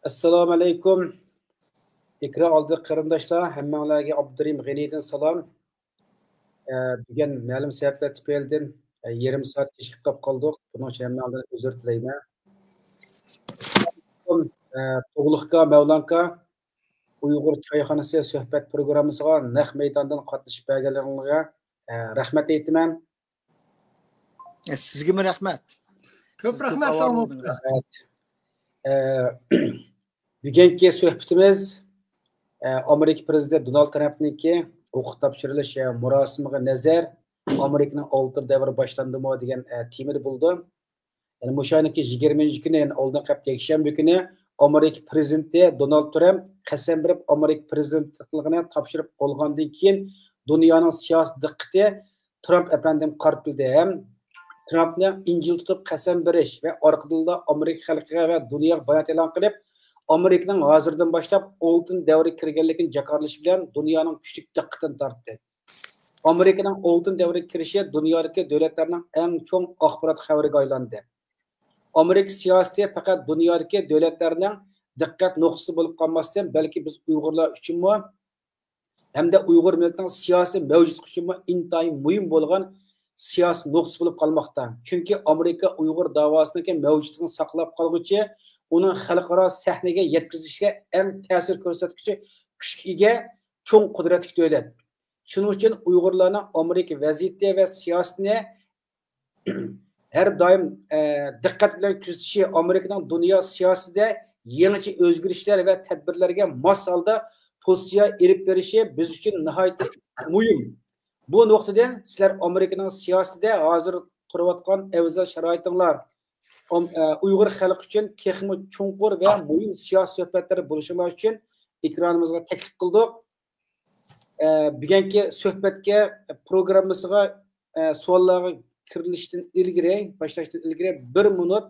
Assalomu alaykum. Ekran oldi qarindoshlar, hammanglarga Abdurim G'aniydan salom. Bugun ma'lum sabablar tufaylidan yarim soat kechikib qoldik. Buning uchun hammanglardan uzr tilayman. Tug'liqqa Mavlanka Uyg'ur choyxonasi suhbat programmasiga naq maydondan qatnashib berganligingizga rahmat aytaman. Sizga rahmat. Ko'p rahmat olmoqda. Bugungi suhbatimiz Amerika prezidenti Donald Trampningki huquq topshirilish murosimiga nazar Amerikaning oltin davri boshlandimi degan temada bo'ldi. Yani mushaniki 20 kuni, yani oldingi hafta yakshanba kuni Amerika prezidenti Donald Trump qasam berib Amerika prezidentligini topshirib olgandan keyin dunyoning siyosiy diqqati Trump afandim qartildi. Ham Trumpni injil tutib qasam berish va orqadilda Amerika xalqiga va dunyoga bayonot e'lon qilib, Amerikaning hozirdan boshlab oltin davri kirganligini jakarlash bilan dunyoning kuchli diqqatini tortdi. Amerikaning oltin davriga kirishi dunyodagi davlatlarning eng cho'ng axborot xabariga aylandi. Amerika siyosati faqat dunyodagi davlatlarning diqqat nuqtasi bo'lib qolmasdan, balki biz Uyg'urlar uchunmi hamda Uyg'ur millatining siyosiy mavjudligi uchunmi intayin muhim bo'lgan siyosiy nuqtasi bo'lib qolmoqda. Chunki Amerika Uyg'ur davosining mavjudligini saqlab qolguchi, uning xalqaro sahnaga yetkazishga eng ta'sir ko'rsatuvchi kuchga ega cho'ng qudratli davlat. Shuning uchun Uyg'urlarning Amerika vaziyati va siyosatini har doim diqqat bilan kuzatishi, Amerikaning dunyo siyosatida yangicha o'zgarishlar va tadbirlarga mos holda pozitsiya olib berishi biz uchun nihoyat muhim. Bu nuqtadan sizlar Amerikaning siyosatida hozir turayotgan avzal sharoitinglar Uyg'ur xalqi uchun texnik chunqur va muhim siyosiy suhbatlar bo'lishinglar uchun ekranimizga taklif qildik. Bugungi suhbatga programmasiga savollarga kirilishdan ilgari, boshlashdan ilgari 1 minut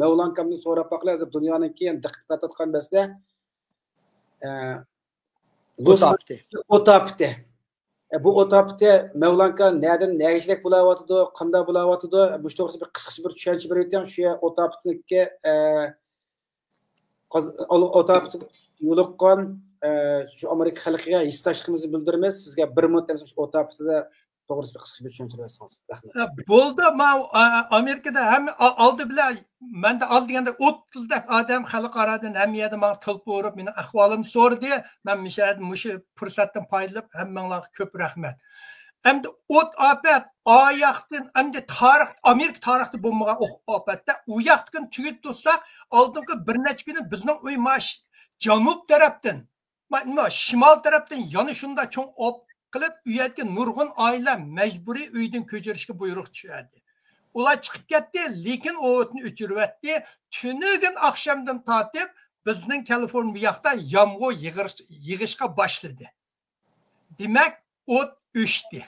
Mavlankamni so'rab boqlar, dunyoning keyin diqqat tortgan bizda o'tapti. Bu o'tapti Mavlanka nereden nerecilik bulayotdi, qanday bulayotdi, bu to'g'risida bir qisqacha bir tushuncha berib o'tgan. Shu o'taptiki o'tapti yo'liqqan shu Amerika xalqiga hissdashligimizni bildiramiz. Sizga 1 minut o'taptida to'g'risida qisqacha bir tushuncha bersangiz. Rahmat. Bo'ldi, men Amerikada ham oldi bilan menda oldi deganda 30 dak odam xalqaradan ham yerda menga tilib o'rib, meni ahvolimni so'radi. Men mushu fursatdan foydalanib hammanglarga ko'p rahmat. Endi afat oyoqdan endi tarix Amerika tarixida bo'lmagan ofatda u yoqdan tugib tursak, oldingi bir necha kuni bizning uy janub tarafdan, shimol tarafdan yana shunda cho'ng qilib uyatga nurg'un oila majburiy uydan ko'chirishga buyruq tushadi. Ular chiqib ketdi, lekin o'tni o'chiribdi. Tunigan oqshomdan tortib bizning Kaliforniya yoqda yomg'ir yig'ishga boshladi. Demak, o't o'chdi.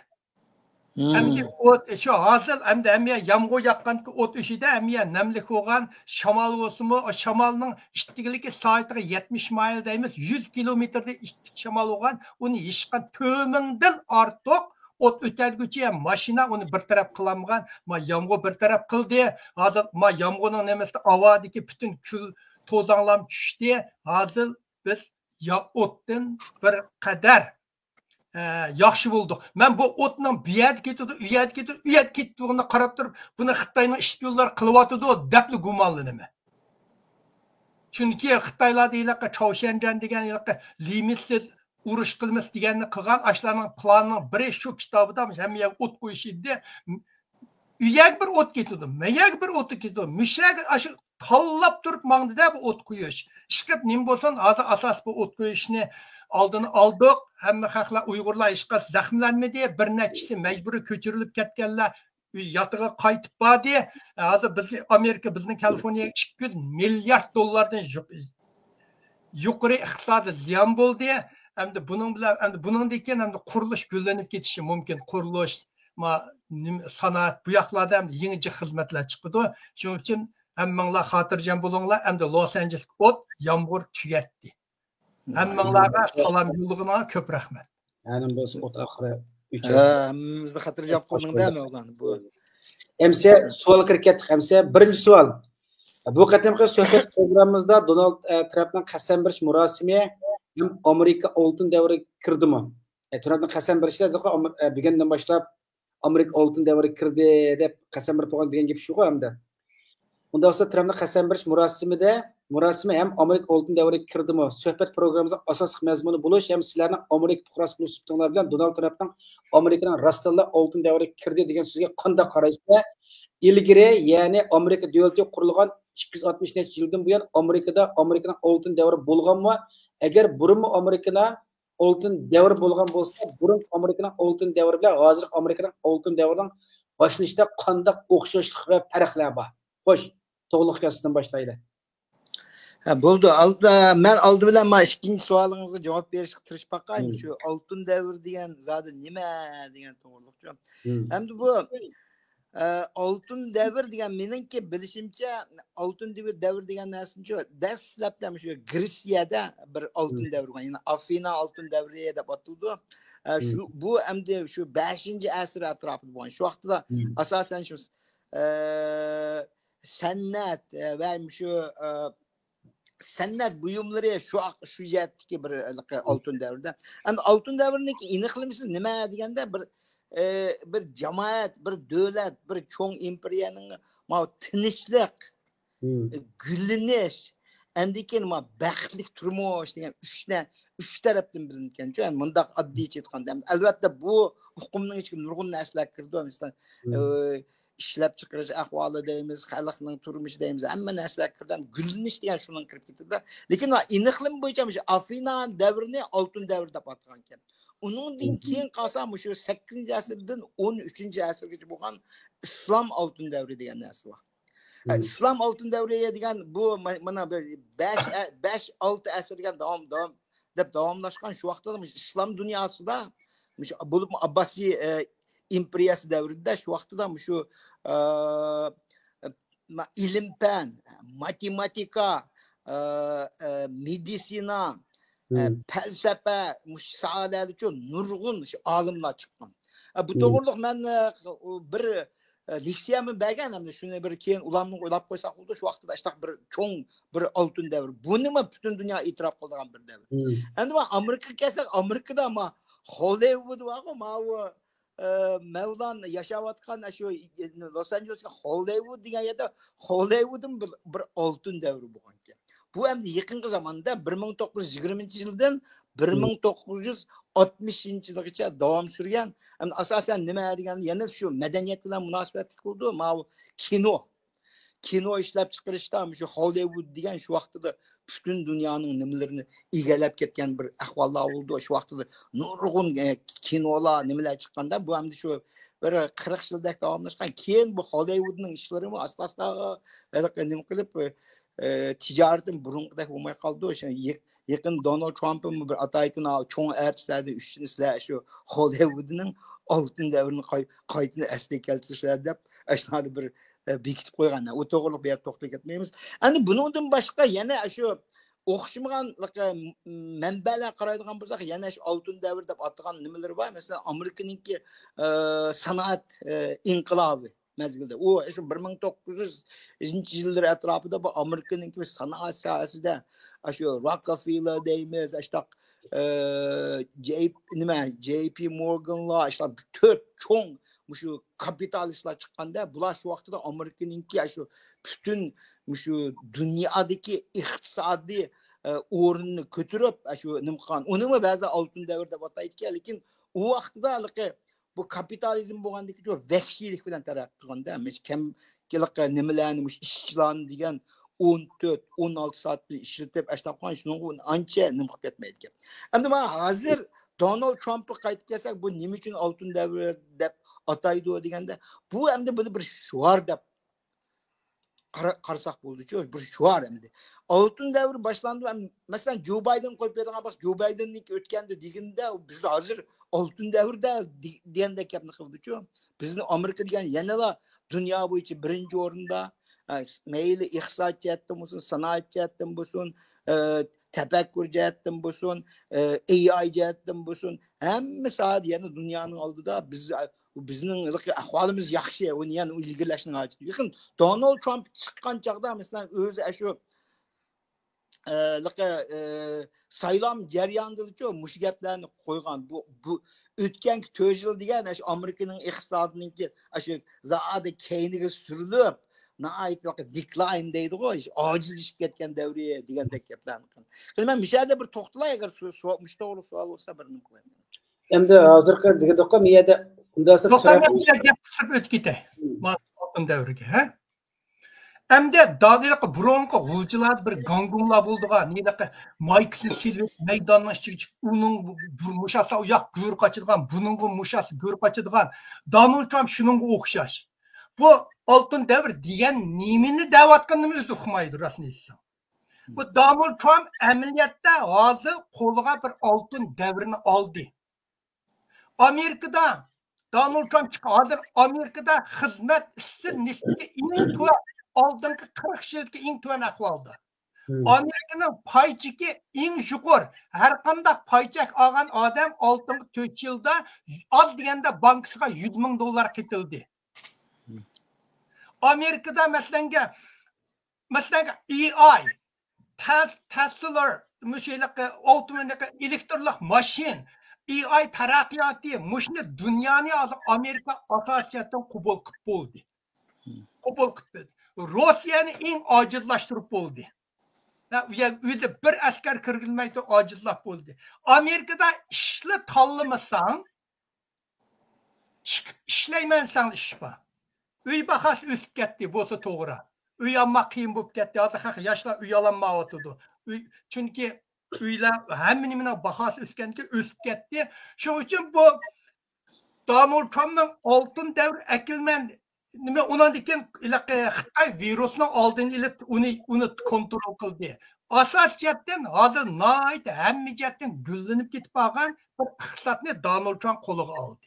Endi o't shu hozir endi hamma yomg'ir yoqqanki o't o'chida, hamma namlik bo'lgan, shamol bo'lsinmi, shamolning ishtigligi soatiga 70 mayl deymiz, 100 kilometrda ishtik shamol bo'lgan, uni yishqan to'mindan ortiq o't o'tadiguncha mashina uni bir taraf qilamagan, yomg'ir bir taraf qildi. Hozir yomg'irning nimasida avadagi butun kul to'zonlar tushdi. Hozir biz o'tdan bir qadar yaxshi bo'ldik. Men bu o'tning bu yerga ketdi, u yerga ketdi, u yerga ketdigini qarab turib, buni Xitoyning ishbiyonlari qilyapti deb gumonlanaman. Chunki Xitoylar deyilaqqa Choshanjan degan yoqqa limitsiz urush qilmas deganni qilgan ashlarning planining biri shu kitobida hamma o't qo'yish edi. Uyag bir o't ketdi, mayag bir o't ketdi. Mushak shu tanlab turib mangdida bu o't qo'yish. Ishqib nim bo'lsin, hozir asos bu o't qo'yishni oldini oldik. Hamma xalqlar Uyg'urlar hech qanday zaxmlanmadi. Bir nechta majburiy ko'chirilib ketganlar yotiga qaytib bordi. Hozir biz Amerika bizning Kaliforniyaga 2 milliard dollardan yuqori iqtisodiy ziyon bo'ldi. Endi buning bilan endi buningdan keyin endi qurilish gullanib ketishi mumkin. Qurilish sanoat bu yoqlarda ham yangi xizmatlar chiqdi. Shuning uchun hammanglar xotirjam bo'linglar. Endi Los Angeles o't yomg'ir tugatdi. Hammanglarga salom yo'llig'iga ko'p rahmat. Ya'ni biz o't oxiri hammamizni xotirjam qilingda o'g'lan bu. Emsa savol kirib ketdik. Emsa birinchi savol. Bu qatimki suhbat programımızda Donald Trump'ın qasam berish murosimi hem Amerika oltin davri kirdimi? Trump'ın qasam berishlar bugundan boshlab Amerika oltin davri kirdi deb qasam berib qo'ygan degan gap shu hamda. Unda olsa Trump'ın qasam berish murosimi hem Amerika oltin davri kirdimi? Suhbat programımızda asosli mazmuni bo'lish ham sizlarning Amerika fuqarosi bo'lib chiqdinglar bilan Donald Trump'ning Amerikaning rostilla oltin davri kirdi degan so'zga qanday qaraysizlar? İlgiri, ya'ni Amerika davlati qurilgan 260 necha yildan buyon Amerikaning oltin davri bo'lganmi? Agar burunmi Amerikaning oltin davri bo'lgan bo'lsa, burun Amerikaning oltin davri bilan hozirgi Amerikaning oltin davrining boshlanishida qanday o'xshashlik va farqlar bor? Xo'sh, to'g'rilik kasdan boshlaydi. Bo'ldi. Men oldi bilan mana ikkinchi savolingizni javob berishga tirishib baqayım. Shu oltin davri degan zodi nima degan to'g'rilikchi. Endi bu oltin davr degan meningki bilishimcha oltin davr degan narsa dastlabdan shu Gretsiyada bir oltin davr bo'lgan. Ya'ni Afina oltin davri deb atildi. Bu endi shu 5-asr atrofida bo'lgan. Shu vaqtda asosan shu san'at va shu san'at buyumlari shu jihatdagi bir oltin davrda. Endi oltin davriniki aniqlamasiz nima deganda bir jamoat, bir davlat, bir cho'ng imperiyaning tinchlik, gullanish, andikin baxtli turmush degan uch tarafdan bilingan. Yani bundaq oddiy aytganda, albatta bu huquqning ichiga nurg'un narsalar kirdi. Masalan, ishlab chiqarish ahvoli deymiz, xalqning turmushi deymiz, hamma narsalar kirdi. Gullanish degan shundan kirib ketdi. Lekin aniqlim bo'yicha Afina davrini oltin davr deb atgan ekan. Uningdan keyin qolsam shu 8-asrdan 13-asrgacha bo'lgan islom oltin davri degan narsa bor. Islom oltin davri degan bu mana 5-6 asrga davomlashgan shu vaqtda islom dunyosida bo'lib Abbasiy imperiyasi davrida shu vaqtda shu ilm-fan, matematika, meditsina, falsafa sohalari uchun nurg'un olimlar chiqqan. Bu to'g'riliq men bir leksiyamni bergan hamda shuni bir keyin ularni o'ylab qo'ysak bo'ldi. Shu vaqtda ishtaq bir cho'ng bir oltin davr. Bu nima butun dunyo e'tirof qilgan bir davr. Endi Amerikaga kelsak, Amerikada Hollywood bor, Mevlan yaşayotgan shu Los Angelesga Hollywood degan yerda Hollywoodning bir oltin davri bo'lgan ekan. Bu endi yaqinqi zamonda 1920-yildan 1960-yilgacha davom surgan. Endi asosan nima degan, yana shu madaniyat bilan munosabatli bo'ldi. Kino ishlab chiqarishda shu Hollywood degan shu vaqtda butun dunyoning nimalarini egallab ketgan bir ahvollar bo'ldi. Shu vaqtda nurg'un kinolar nimalar chiqqanda bu hamda shu bir 40 yildak davomlashgan. Keyin bu Hollywoodning ishlari asosda nima qilib tijoratim burunqidek bo'lmay qoldi. O'sha yaqin Donald Trump'ning bir ataytini cho'ng artistlardan uchinisilar shu Hollywoodning oltin davrini qayta asliga keltirishlar deb ashunday bir bekitib qo'ygan. U to'g'riliq bu yerda to'xtalib ketmaymiz. Endi buningdan boshqa yana shu o'xshamagan manbalar qaraydigan bo'lsak, yana shu oltin davr deb atagan nimalar bor. Masalan, Amerikaningki sanoat inqilobi mezgilda. U shu 1900-yillar atrofida bu Amerikaningki sanoat sohasida shu Rockefeller deymiz, ashtaq JP Morganlar, ashtaq 4 cho'ng shu kapitalistlar chiqqanda, bular shu vaqtda Amerikaningki shu butun shu dunyodagi iqtisodiy o'rnini ko'tarib shu nima qilgan. Uni ba'zi oltin davr deb ataydigan, lekin u vaqtda bu kapitalizm bo'lgandagi vahshiylik bilan taraqqiy qilganda, nimalarni ishchilarni degan 14-16 soat ishlatib ishlab qo'yish shunga ancha nima qilib ketmaydi ekan. Endi men hozir Donald Trumpga qaytib kelsak, bu nima uchun oltin davri deb ataydi deganda, bu endi buni bir shuar deb qarasak bo'ldi-ku, bir shuar endi. Oltin davri boshlandi. Masalan, Joe Biden qo'yib bergan bo'lsa, Joe Bidenning o'tganda deganda biz hozir oltin davrda deganda gapni qildi-ku. Bizni Amerika degan yanala dunyo bo'yicha birinchi o'rinda, mayli iqtisod jihatdan bo'lsin, sanoat jihatdan bo'lsin, tafakkur jihatdan bo'lsin, AI jihatdan bo'lsin, hamma soat yana dunyoning oldida biz bizning ahvolimiz yaxshi, uni yana ilgirlashning hojati. Lekin Donald Trump chiqqan chaqda masalan o'zi shu saylam jarayonida mush gaplarni qo'ygan. Bu o'tgan 4 yil degan shu Amerikaning iqtisodiniki shu zaadi keyniga surilib, decline deydi-ku, ojizlashib ketgan davri degandek gaplarni qilgan. Men mishada bir to'xtalay agar mush to'g'ri savol bo'lsa bir nima qilaman. Endi hozirgi degan miyada undasa gap o'tib ketay. Oltin davriga, ha? Endi daliliq burunqi g'ulchilar bir gangumlar bo'ldigan, nelaqa Michael Silver maydondan chiqib, uning mushasi uyoq go'r qochadigan, buning mushasi go'r qochadigan. Donald Trump shuningga o'xshash. Bu oltin davr degan nimani da'vatganini o'zi uqmaydi rasmiysi. Bu Donald Trump amaliyotda hozir qo'liga bir oltin davrini oldi. Amerikada Donald Trump hozir Amerikada xizmat ishi nisbati eng ko'p oldingi 40 yillik eng tuvan ahvolda. Amerikaning paychiki eng yuqori, har qanday paychak olgan odam oldingi 4 yilda oz deganda bankasiga $100,000 ketildi. Amerikada masalan EI, Tesla, mushaylaqi avtomobil, elektrlik mashin, EI taraqqiyoti, mushni dunyoni hozir Amerika asosiyatdan qabul qilib bo'ldi. Qabul qilib Rossiyani eng ojizlashtirib bo'ldi. Uyda bir askar kirgilmaydi, ojizlab bo'ldi. Amerikada ishni tanlamasang, ishlaymansan ish bor. Uy bahas o'sib ketdi, bo'lsa to'g'ri. Uy olma qiyin bo'lib ketdi. Hozir yoshlar uy ololmayotdi. Chunki uylar hamma bahas o'sganki o'sib ketdi. Shuning uchun bu Donald Trumpning oltin davr akilman nima undan keyin Xitoy virusning oldini olib uni kontrol qildi. Asosiyatdan hozir noit hamma jihatdan gullanib ketib qolgan bir iqtisodni Donald Trump qo'liga oldi.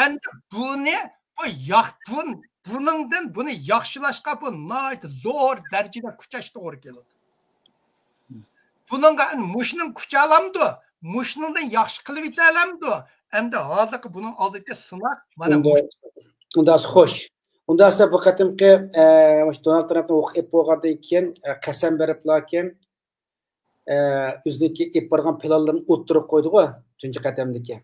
Endi buni yaxshilashga bu noit zo'r darajada kuchash to'g'ri keladi. Buningga mushning kucha olamdi, mushningdan yaxshi qilib yeta olamdi. Endi hozirgi buning oldidagi sinaq mana undasi xo'sh. Undasi bu qatimki Donald Trumpni o'qib bo'lgandan keyin qasam beriblarkin o'ziniki ib borgan planlarni o'ttirib qo'ydi-ku, 3-qatamdagi.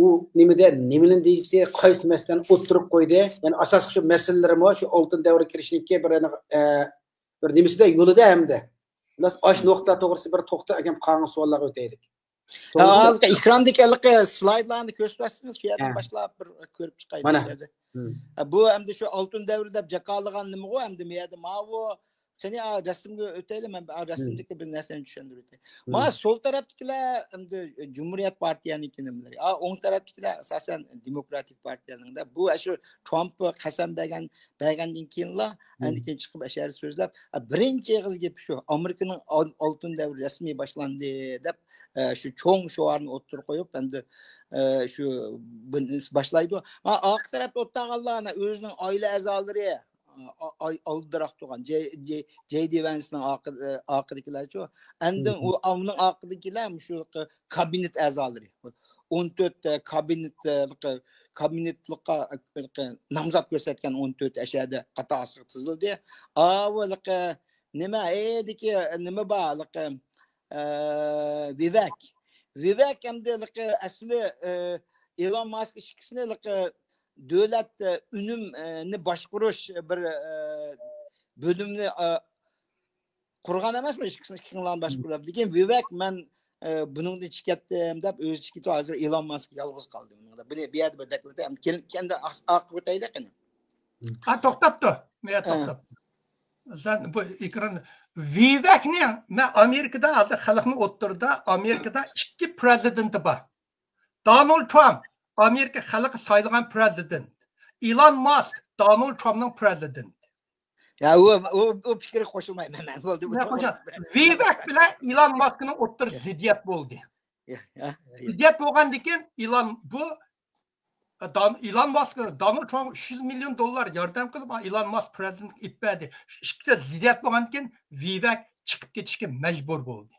U nimani deysa, qaysi masalani o'ttirib qo'ydi. Ya'ni asosiy shu masalalarmi shu oltin davriga kirishniki bir nimasida yo'lida hamda. Ular osh nuqta to'g'risi bir to'xta akam qolgan savollarga o'taylik. Hozir ekrandagi slaydlarni ko'rsatsangiz, shu yerdan boshlab bir ko'rib chiqaylik. Bu endi shu oltin davri deb jaqalagan nima go, endi meyada mavu qani rasmga o'taylik, men rasmdagi bir narsani tushuntirib o'tay. Ma sol tarafdagilar endi Cumhuriyet Partiyasining nimalari, o'ng tarafdagilar asosan Demokratik Partiyaning-da. Bu shu Trump qasam bergandan keyinlar endi keyin chiqib ashar so'zlab, birinchi og'iz gap shu, Amerikaning oltin davri rasmiy boshlandi deb shu cho'ng shoarni o'ttirib qo'yib, endi shu boshlaydi. Ma oq tarafda o'tganlarni o'zining oila a'zolari oldiroq turgan J.D. Vance'ning oqidagilarchi, endi uning oqidagilar shu kabinet a'zolari 14 kabinetlikqa nomzod ko'rsatgan 14 ashada qatorasiga tizildi. Avvaliga nima ediki, nima borliqi Vivek endi asli Elon Musk ishkisini davlat unumni boshqarish bir bo'limni qurgan emasmi, ishkisini boshqaradi. Lekin Vivek men buningdan chiqatdim deb o'zi chiqdi, hozir Elon Musk yolg'iz qoldi. Bunda bu yerda bir dakika o'taymi? Kendi oqib o'taylik qani. To'xtabdi. Men to'xtabdi. Sen bu ekran Vivekni men Amerikada hozir xalqning o'ttirda Amerikada 2 prezidenti bor. Donald Trump Amerika xalqi saylagan prezident. Elon Musk Donald Trumpning prezidenti. Ya o fikri qo'shilmayman men bo'ldi. Vivek bilan Elon Muskning o'ttir ziddiyat bo'ldi. Ziddiyat bo'lgandan keyin Elon Musk Donald Trump $300 million yordam qilib, Elon Musk prezidentlik etmadi. Ikkita ziddiyat bo'lgandan keyin Vivek chiqib ketishga majbur bo'ldi.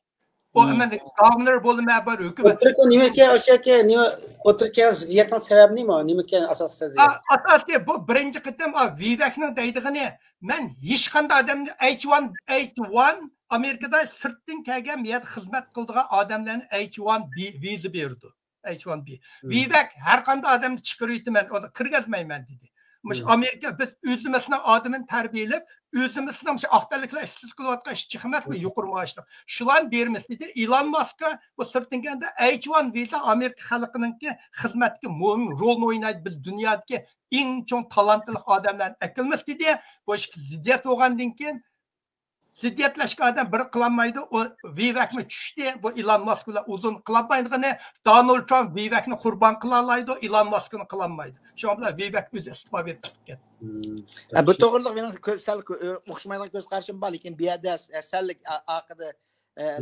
O hemen governor bo'lmay bir hükümet. Otururken nimaga o'shaki nima otururken ziddiyatning sababi nima? Nimaga asosiy ziddiyat? Asosiy bu birinchi qitim Vivekning deydigini men hech qanday odamni H1 Amerikada sirtdan kelgan bu yerda xizmat qildigan odamlarni H1B viza berdi. H1B. Vivek har qanday odamni chiqarib yetaman, uni kirgazmayman dedi. Mush Amerika biz o'zimizning odamini tarbiyalab, o'zimizning shu aqtalliklar ishsiz qilayotgan ishchi xizmat va yuqori maoshli shularni beramiz dedi. Elon Musk'a bu sirtdan kelganda H1 viza Amerika xalqininki xizmatga muhim rol o'ynaydi. Biz dunyodagi eng chong talantli odamlarni akilmiz dedi. Bu ish ziddiyat bo'lgandan keyin ziddiyatlashgan odam bir qilolmaydi. O Vivekni tushdi. Bu Elon Musk bilan uzun qilolmaydigini Donald Trump Vivekni qurbon qila oladi, Elon Musk'ni qilolmaydi. Shu bilan Vivek o'z istifa berib chiqib ketdi. Bu to'g'riliq mening sal o'xshamaydigan ko'z qarashim bor, lekin bu yerda sallik haqida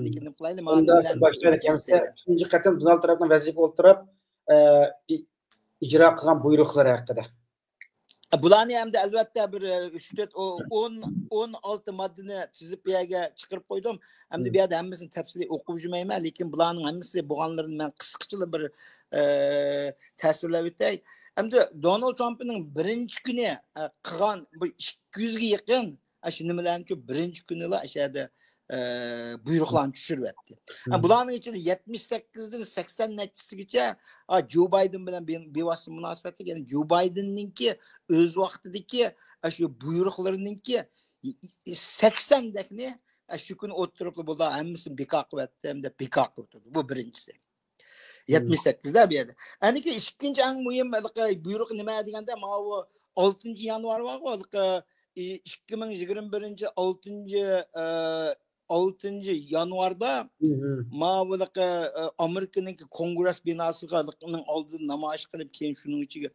lekin nima qilaylik? Unda boshlaymiz. Ikinci qatim Donald Trumpning vazifa o'tirib ijro qilgan buyruqlar haqida. Bularni hamda albatta bir 16 moddani chizib bu yerga chiqarib qo'ydim. Hamda bu yerda hammasini tafsiliy o'qib yurmayman, lekin bularning hammasi bo'lganlarini men qisqacha bir tasvirlab o'tay. Hamda Donald Trumpning birinchi kuni qilgan bir 200 ga yaqin shu nimalarni birinchi kunida ashada buyruqlarni tushiribdi. Bularning ichida 78 dan 80 nachisigacha Joe Biden bilan bevosita munosabatli, ya'ni Joe Bidenninki o'z vaqtidagi shu buyruqlarininki 80 dakni shu kuni o'tirib bo'ldi, hammasini bekor qilyapti, hamda bekor qildi. Bu birinchisi. 78 da bu yerda. Aniki ikkinchi eng muhim buyruq nima deganda, mana bu 6 yanvar var, 2021 6 yanvarda ma'lumotga Amerikaning Kongress binosiga oldida namoyish qilib, keyin shuning ichiga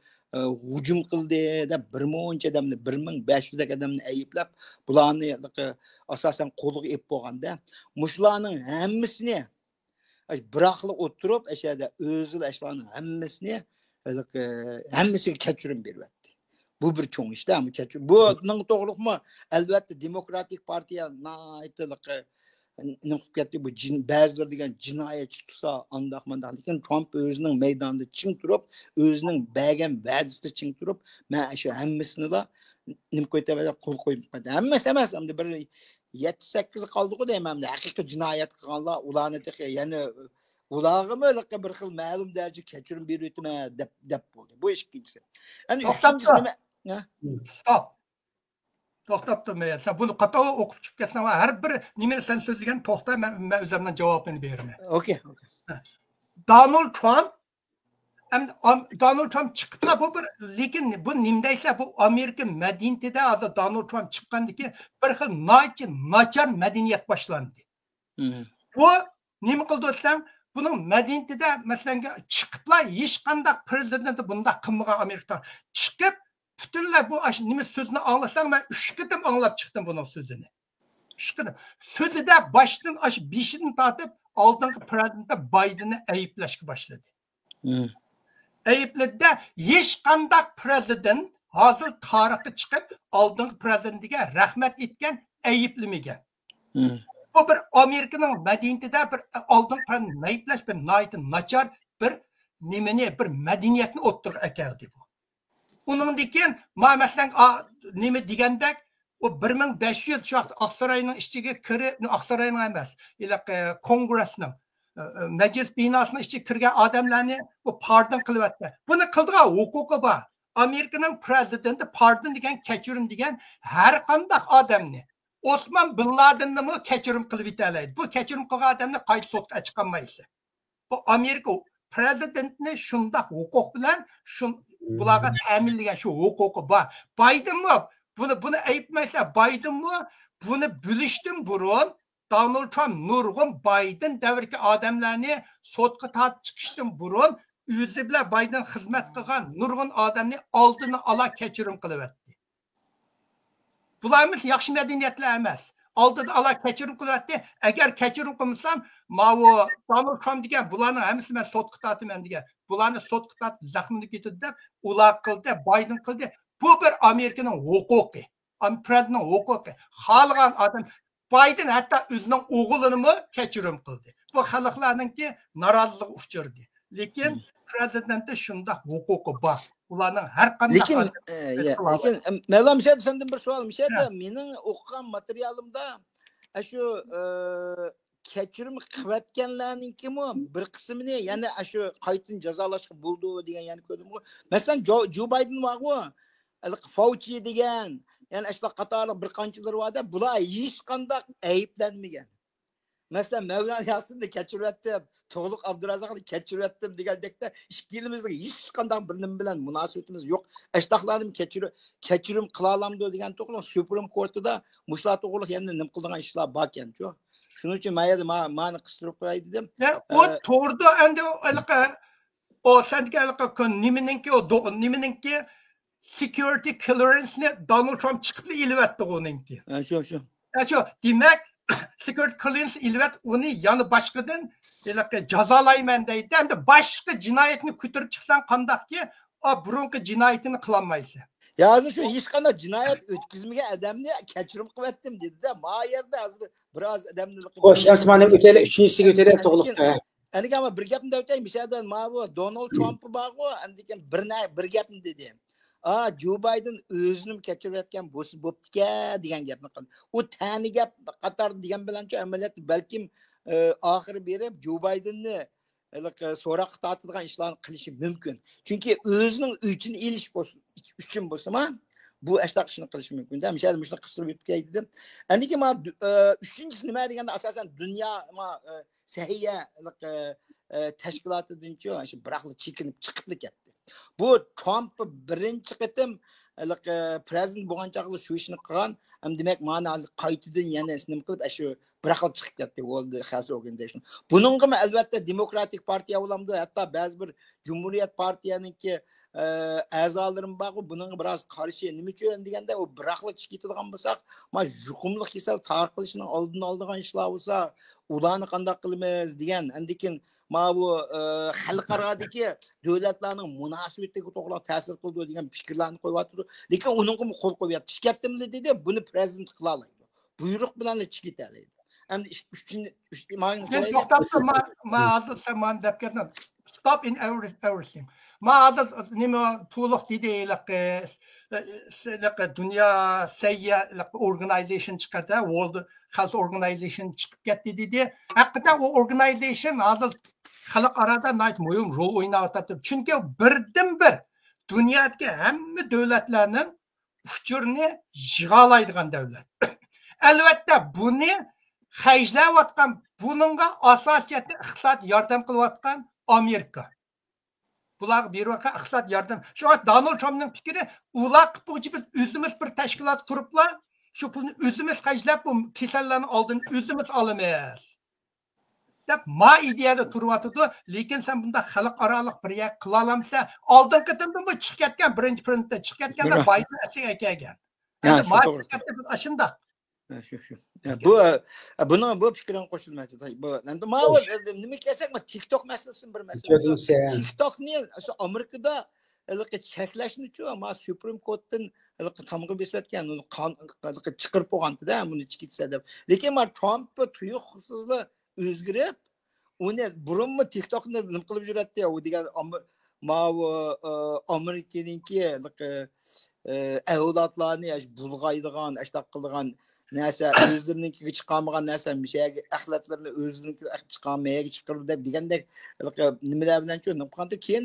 hujum qildi deb 1000 odamni 1500 odamni ayblab, bularni asosan qo'lga ep bo'lganda, mushlarning hammasini biroqli o'tirib, ashada o'zlar ishlarning hammasiga kechirim beryapti. Bu bir cho'ng ishda, bu kechirim. Buning to'g'riliqmi? Albatta Demokratik partiya naytiliqi nima qilib ketdi, bu ba'zilar degan jinoyatchi tutsa, andaq-mandaq, lekin Trump o'zining maydonida ching turib, o'zining bergan va'dasida ching turib, men shu hammasini nima qo'yib qo'l qo'yib qo'ydi. Hammasi emas, hamda bir 7-8 qoldi-ku deyman, haqiqiy jinoyat qilganlar ularni yana ularga bir xil ma'lum darajada kechirim beryapman deb bo'ldi. Bu ikkinchisi. Ya'ni ikkinchisi nima? To'xtab turmayapsan. Sen buni qatovi o'qib chiqib ketsan va har bir nimani sen so'zlagan to'xta, men o'zimdan javobini beraman. Okay. Donald Trump chiqibla bu bir, lekin bu nimdaysa bu Amerika madaniyatida hozir Donald Trump chiqqandiki bir xil nachar madaniyat boshlandi. Bu nima qildi desam, buning madaniyatida masalan chiqibla hech qanday prezident bunday qilmagan Amerikada chiqib butunlay bu nima so'zni anglasam, men 3 qitim anglab chiqdim buning so'zini. 3 qitim. So'zida boshdan 5dan tortib oldingi prezident Bidenni ayblashga boshladi. Aybladi, hech qanday prezident hozir tarixga chiqib oldingi prezidentga rahmat etgan, ayblamagan. Bu bir Amerikaning madaniyatida bir oldingi ayplash bir nachar bir nimani bir madaniyatni o'ttirib ekaldi bu. Uningdan keyin masalan nima degandek o 1500 şu Aksaray'ның ichiga kirib, Aksaray'ның emas, Kongressning majlis binosining ichiga kirgan odamlarni bu pardon qilyapti. Buni qildigan huquqi bor. Amerikaning prezidenti pardon degan, kechirim degan har qanday odamni Osman bin Ladenni kechirim qilib yetalaydi. Bu kechirim qilgan odamni qayta sudga chiqolmaydi. Bu Amerika prezidentni shunday huquq bilan bularga ta'minlagan shu huquqi bor. Bidenmi buni aytmaysa, Bidenmi buni bilishdan burun Donald Trump nurg'un Biden davridagi odamlarni sudga tortib chiqishdan burun o'zi bilan Biden xizmat qilgan nurg'un odamni oldini ola kechirim qilyapti. Bularimiz yaxshi madaniyatlar emas. Oldida ola kechirim qilyapti. Agar kechirim qilmasam, ma'vo Donald Trump degan bularni hammasi men sudga tortaman degan. Bularni sudga tortib zaxmini ketdi deb ular qildi, Biden qildi. Bu bir Amerikaning huquqi. Prezidentning huquqi. Xohlagan odam Biden hatto o'zining o'g'lini kechirim qildi. bu xalqlarninki norozilik uchirdi. Lekin prezidentda shunda huquqi bor. Ularning har qanday lekin Mevlam Mishad senden bir sual Mishad mening o'qigan materialimda shu kechirim qilayotganlarninkimi bir qismini yana shu qaytin jazolashga bo'ldi degan yani ko'rdim. Masalan Joe Biden borku, Fauci degan, yani shular qatorliq bir qanchalar borda, bular hech qanday ayblanmagan. Mesela Mevlana Yasin'de keçirettim, Tuğluk Abdurrazak'ı keçirettim degandekte ikkilimizde hiç qanday birinin bilen münasebetimiz yok. Eştaqlarım keçirim kılalamdı degen to'g'ri Supreme Court'da muşlar to'g'ri endi nim qilgan ishlar bor ekan. Shuning uchun mayli mani qistirib qo'yay dedim. O to'g'ri endi o sendeki nimeninki nimeninki security clearance'ni Donald Trump chiqib ilvatdi o'ninki. Shu demak security clearance ilvat uni yani başqadan jazolayman deydi. Endi boshqa jinoyatni ko'tarib chiqsan qandaqki, burunqi jinoyatini qilolmaysan. Ya hozir shu hech qanday jinoyat o'tkazmagan odamni kechirim qilyaptim dedi-da. Ma yerda hozir biroz odamni Xo'sh, Asmanim o'taylik, 3-siga o'taylik to'g'liq. Endi ama bir gapni aytaymi, mishada ma bu Donald Trump borku, endi bir gapni dedi. Joe Biden o'zini kechirayotgan bo'pti-ka degan gapni qildi. U tani gap qator degan bilanchi amaliyot balkim oxiri berib Joe Bidenni so'roq tortadigan ishlarni qilishi mumkin. Chunki o'zining uchini elish uchun bo'lsa-ma, bu ashtaq ishni qilish mumkin. Mishada shuni qistirib o'tib dedim. Endi ma uchinchisi nima deganda asosan dunyo sahiya tashkilotidan-chi shu biraqli chekinib chiqib ketdi. Bu Trump birinchi qitim prezident bo'lgan chaqda shu ishni qilgan, ham demak ma'ni hozir qaytadan yana nim qilib shu bir xil chiqib ketdi World Health Organization. Buningga albatta Demokratik partiya bo'lamdi, hatto ba'zi bir Cumhuriyet partiyaniki a'zolarim bor, buning biroz qarshi nima uchun deganda u bir xil chiqitadigan bo'lsak, ma yuqumli kasal tarqalishining oldini oladigan ishlar bo'lsa, ularni qanday qilamiz degan, andikin ma bu xalqarodagi davlatlarning munosabatiga to'g'ri ta'sir qildi degan fikrlarni qo'yapti. Lekin uningga qo'l qo'yapti. Chiqatdimli dedi, buni prezident qila oladi. Buyruq bilan chiqitadi. Endi stop in everything. Ma hozir nima to'liq dedi, dunyo sayya organization chiqadi, World Health Organization chiqib ketdi dedi. Haqiqatan o organization hozir xalqarada muhim rol o'ynayapti. Chunki birdan-bir dunyodagi hamma davlatlarning uchurni yig'alaydigan davlat. Albatta buni xajlayotgan, buningga asosiyatda iqtisod yordam qilayotgan Amerika. Bular berayotgan iqtisod yordam. Shu Donald Trumpning fikri, ular qilib o'zimiz bir tashkilot quriblar, shu pulni o'zimiz xajlab bu kasallarning oldini o'zimiz olamiz. Deb ma ideyada turyapti, lekin sen bunda xalqaroliq bir yer qila olamsan. Oldin qatimdan bu chiqib ketgan, birinchi printda chiqib ketganda Biden ekan. Ma ashunda. Bu fikrim qo'shilmaydi. Bu endi ma nima kelsak, TikTok masalasini bir masala. TikTokni Amerikada cheklashni uchun ma Supreme Courtdan tamg'i besayotgan, uni chiqarib qo'yganda, buni chiqitsa deb. Lekin ma Trump tuyuqsizlar o'zgarib, uni burunmi TikTokni nim qilib yuradi, u degan Amerikaninki avlodlarni bulg'aydigan, ashtaq qilgan narsa, o'zlarininkiga chiqarmagan narsa, mishaga axlatlarni o'zlarininkiga chiqarmayaga chiqarib deb degandek nimalar bilan nim qildi. Keyin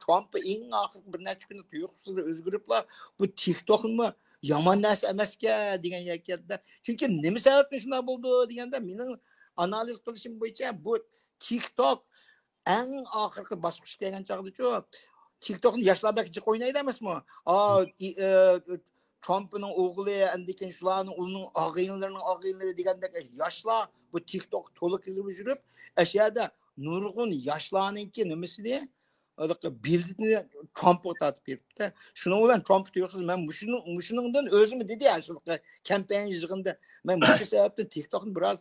Trump eng oxirgi bir necha kun tuyuqsiz o'zgariblar, bu TikTokmi yomon narsa emasga degan yer keldi. Chunki nima sababdan shunday bo'ldi deganda mening analiz qilishim bo'yicha bu TikTok eng oxirgi bosqichga kelgan chog'da-chu TikTokni yoshlar belki o'ynaydi emasmi? Trump'ning o'g'li, andikin shularning uning og'aynlari degandek yoshlar bu TikTok to'liq kirib yurib, ashada nurg'un yoshlarningki nimasini bildini Trump'ga tortib beribdi. Shuning bilan Trump tuyuqsiz men shuningdan o'zimni dedi ya, shu kampaniya yig'inida men shu sababdan TikTokni biroz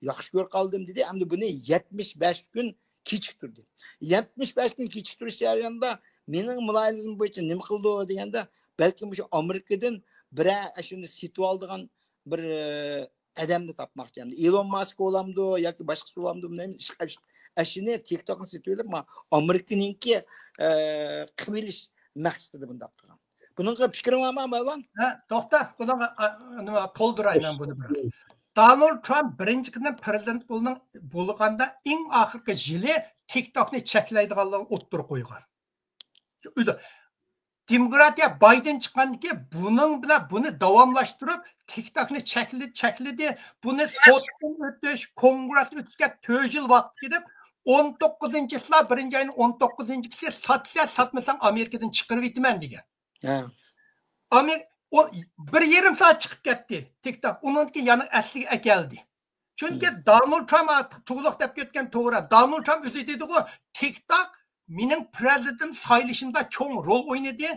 yaxshi ko'rib qoldim dedi. Endi buni 75 kun kechiktirdi. 75 kun kechiktirish jarayonida mening muloyizim bo'yicha nima qildi deganda, balki o'sha Amerikadan bira shuni setib oldigan bir adamni topmoqchi. Elon Musk bo'lamdi yoki boshqasi bo'lamdi, bilmayman. Ashuni TikTokni setib, Amerikaninki qilish maqsadida bunday qilgan. Buningga fikring bormi, Mavlon? Ha, to'xta, buni nima to'ldirayman buni bir. Donald Trump birinchi kundan prezident bo'lganda eng oxirgi yili TikTokni cheklaydiganlarni o'ttirib qo'ygan. Demokratiya Biden chiqqandan keyin buning bilan buni davomlashtirib TikTokni chekladi. Buni sotdan o'tish, kongress o'tishga 4 yil vaqt ketib 19-yilda 1-oyning 19-si satmasang Amerikadan chiqarib etaman degan. O 1,5 soat chiqib ketdi TikTok. Undan keyin yana asliga keldi. Chunki Donald Trump to'g'riq deb ketgan to'g'ri. Donald Trump o'zi dedi-ku, TikTok mening prezident saylashimda cho'ng rol o'ynadi.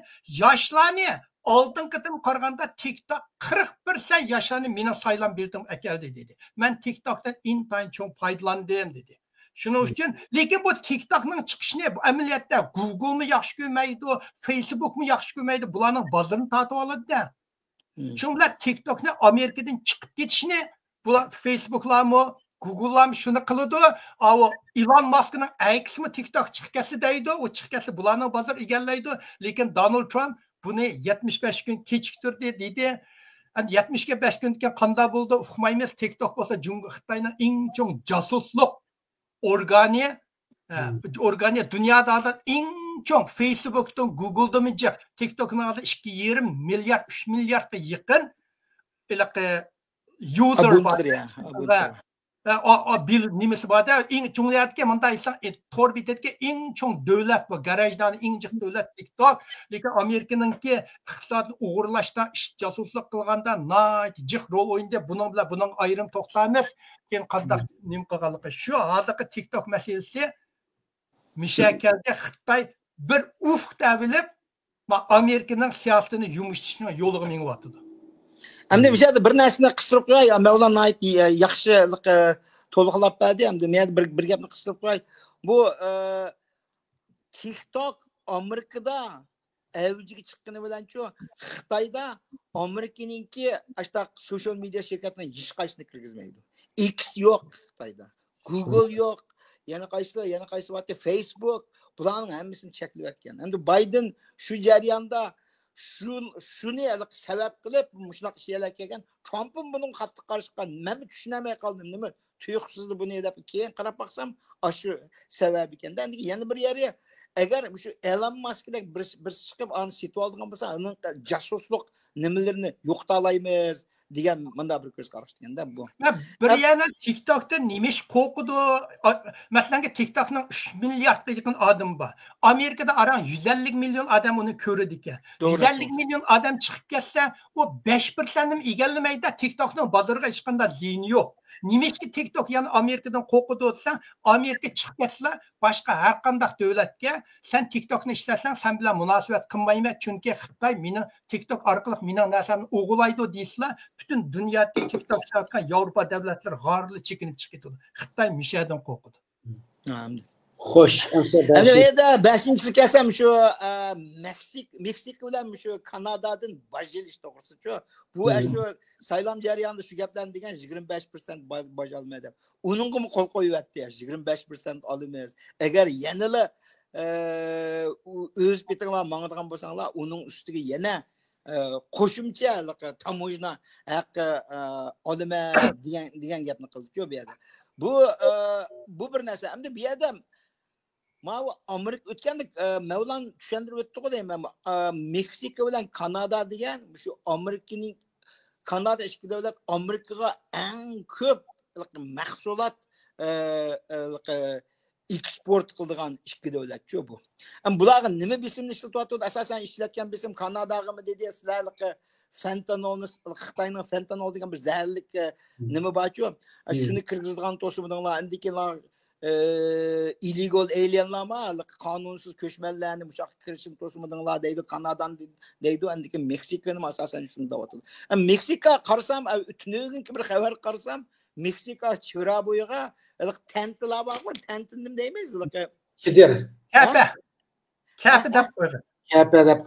Yoshlarni oldin qitim qaraganda TikTok 41% yoshlarni meni saylan berdim akeldi dedi. Men TikTokdan intayin cho'ng foydalandim dedi. Shuning uchun, lekin bu TikTokning chiqishini bu amaliyotda Google'ni yaxshi ko'rmaydi, Facebook'ni yaxshi ko'rmaydi, bularning bozorini tatib oladi-da. Shuning bilan TikTokni Amerikadan chiqib ketishini bular Facebook'larmi, Google'larmi shuni qiladi. Elon Muskning aksimi TikTok chiqib ketsa deydi, u chiqib ketsa bularning bozor egallaydi, lekin Donald Trump buni 75 kun kechiktirdi dedi. 75 kundan qanday bo'ldi uqmaymiz. TikTok bo'lsa Jungo Xitoyning eng chong josuslik organiya dunyoda eng chong Facebook'dan Google'dan jiq TikTokning 2,5 milliard 3 milliardga yaqin user bor. Bil nimasi borda eng cho'nglayotgan bunday aytsam to'r bitadagi eng cho'ng davlat bu garajdan eng jiq davlat TikTok, lekin Amerikaningki iqtisodni o'g'irlashda josuslik qilganda jiq rol o'ynadi. Buning ayrim to'xtamiz. Keyin qanday nim qilganligi shu hozirgi TikTok masalasi mishakalga Xitoy bir davlab Amerikaning siyosatini yumshatishning yo'liga mingyapti. Endi bu yerda bir narsani qistirib qo'yay, Mavlon yaxshilik to'liqlab berdi. Endi men bir gapni qistirib qo'yay. Bu TikTok Amerikada avjiga chiqqani bilan-ku, Xitoyda Amerikaninki ashtaq social media shirkatining hech qaysini kirgizmaydi. X yo'q Xitoyda. Google yo'q. Yana qaysi vaqtda Facebook bularning hammasini cheklayotgan. Endi Biden shu jarayonda shuni sabab qilib mushunaq ishlar kelgan. Trump'ın bunun qattiq qarshi chiqqan. Men tushunmay qoldim. Nima tuyuqsizdi buni deb keyin qarab baqsam, shu sabab ekan. Endi yana bir yeri agar shu Elon Musk'dek bir chiqib ani setib olgan bo'lsa, uning jasuslik nimalarini yo'qotalaymiz degan menda bir ko'z qarash deganda bu. Bir yana TikTokda nimish qo'qidi. Masalan, TikTokning 3 milliardga yaqin odam bor. Amerikada aran 150 million odam uni ko'radi ekan. 150 million odam chiqib ketsa, u 5%ni egallamaydi. TikTokning bozorga hech qanday ziyni yo'q. Nimishki TikTok yani Amerikadan qo'qidi o'tsan, Amerika chiqib ketsa, boshqa har qanday davlatga sen TikTokni ishlasan, sen bilan munosabat qilmayman, chunki Xitoy meni TikTok orqali mening narsamni o'g'irlaydi deysizlar. Butun dunyoda TikTok ishlatgan Yevropa davlatlari g'orli chekinib chiqdi. Xitoy mishadan qo'rqdi. Xo'sh, endi yerda 5-inchisi kelsam shu Meksika bilan shu Kanadadan bajilish to'g'risi-ku. Bu shu saylam jarayonida shu gaplarni degan 25% baj olmaydi. Uningga qo'l qo'yyapti, 25% olamiz. Agar yanada o'z bitinglar mangadigan bo'lsanglar, uning ustiga yana qo'shimcha tamojna haqqi olaman degan gapni qildi-ku bu yerda. Bu bir narsa. Endi bu yerda Amerika o'tganda Mavlon tushuntirib o'tdi-ku deyman. Meksika bilan Kanada degan shu Amerikaning Kanada ikki davlat Amerikaga eng ko'p mahsulot eksport qiladigan ikki davlat-ku bu. Bularga nima besimni ishlatyapti? Asosan ishlatgan besim Kanadagami dedi, sizlarga fentanolni Xitoyning fentanol degan bir zaharlik nima bor-ku. Shuni kirgizadigan to'simlar, indikilar illegal alienlar qanunsuz ko'chmanlarni mushaq kirishini to'simlar deydi, Kanadan deydi, endiki Meksikani asosan shuni deyapti. Meksika qarsam, tunogin bir xabar qarsam, Meksika chira bo'yiga tentlar bor, tentim deymiz. Chidir. Kafe deb qo'ydi.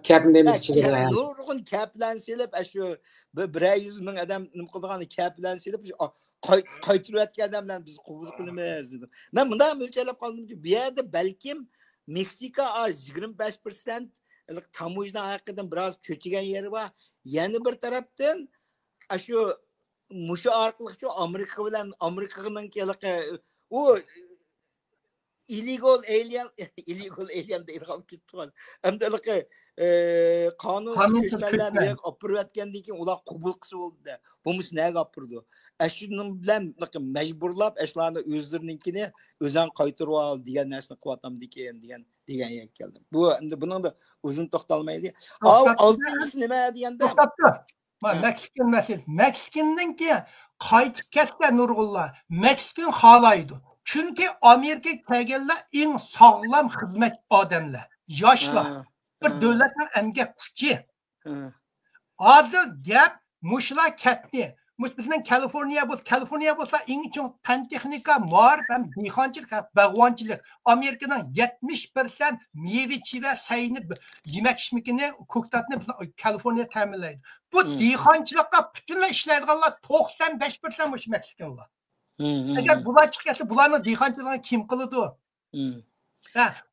Kapın deyimiz içidir yani. Nurgun kaplan silip şu bir 100 ming adam nim qilgan kaplan silip qaytırıb etgan adamlar biz qubul qilamiz dedim. Men bunda o'lchalab qoldim ki bu yerda balkim Meksika 25% tamojna haqidan biroz ko'chigan yeri bor. Yana bir tarafdan shu mushu orqali shu Amerika bilan Amerikaning u illegal alien deyilgan ketgan. Hamdaligi qonun ko'chmanlarni opirib atgandan keyin ular qabul qilsa bo'ldi. Bumis nega opirdi? Shuning bilan majburlab ashlarni o'zlarinikini o'zan qaytarib ol degan narsani qilatam degan yer keldim. Bu endi buning da uzun to'xtalmaydi. Oltinchisi nima deganda? Meksikan meselesi. Meksikanninki qaytib ketgan nurg'unlar. Meksikan xohlaydi. Çünkü Amerika kelganlar eng sog'lom xizmat odamlar, yoshlar. Bir davlatning emgak kuchi. Hozir gap mushlar ketdi. Bizning Kaliforniya bo'lsa eng chong fan texnika, ma'rif ham dehqonchilik, bag'vonchilik. Amerikaning 70% meva va sayni yemak-ichmakni, ko'ktatni Kaliforniya ta'minlaydi. Bu dehqonchilikqa butunlay ishlaydiganlar 95% mush Meksikanlar. Agar bular chiqsa, bularning dehqonchiligini kim qiladi?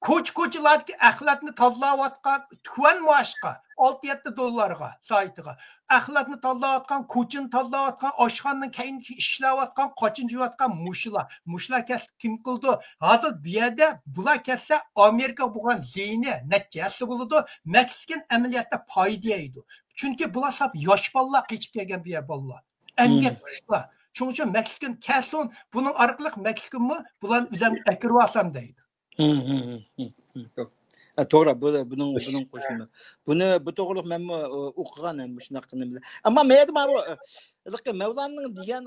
Ko'ch-ko'chalardagi axlatni tozalayotgan tuvan maoshga 6-7 dollarga saytiga axlatni tozalayotgan, ko'chini tozalayotgan, oshxonaning keyin ishlayotgan, qochin yeyotgan mushlar kelsa kim qildi? Hozir bu yerda bular kelsa Amerika bo'lgan zeyni natijasi bo'ladi. Meksikan amaliyotda foyda yeydi. Chunki bular sap yosh bolalar qechib kelgan bu yer bolalar. Emgak kuchlar. Shuning uchun Meksikan kelsin, buning orqali Meksikanmi bularni o'zim akirib olsam deydi. To'g'ri, buning qo'shilma. Buni bu to'g'riliq men o'qiganman shunaqa qilib. Ammo men Mevlanning degan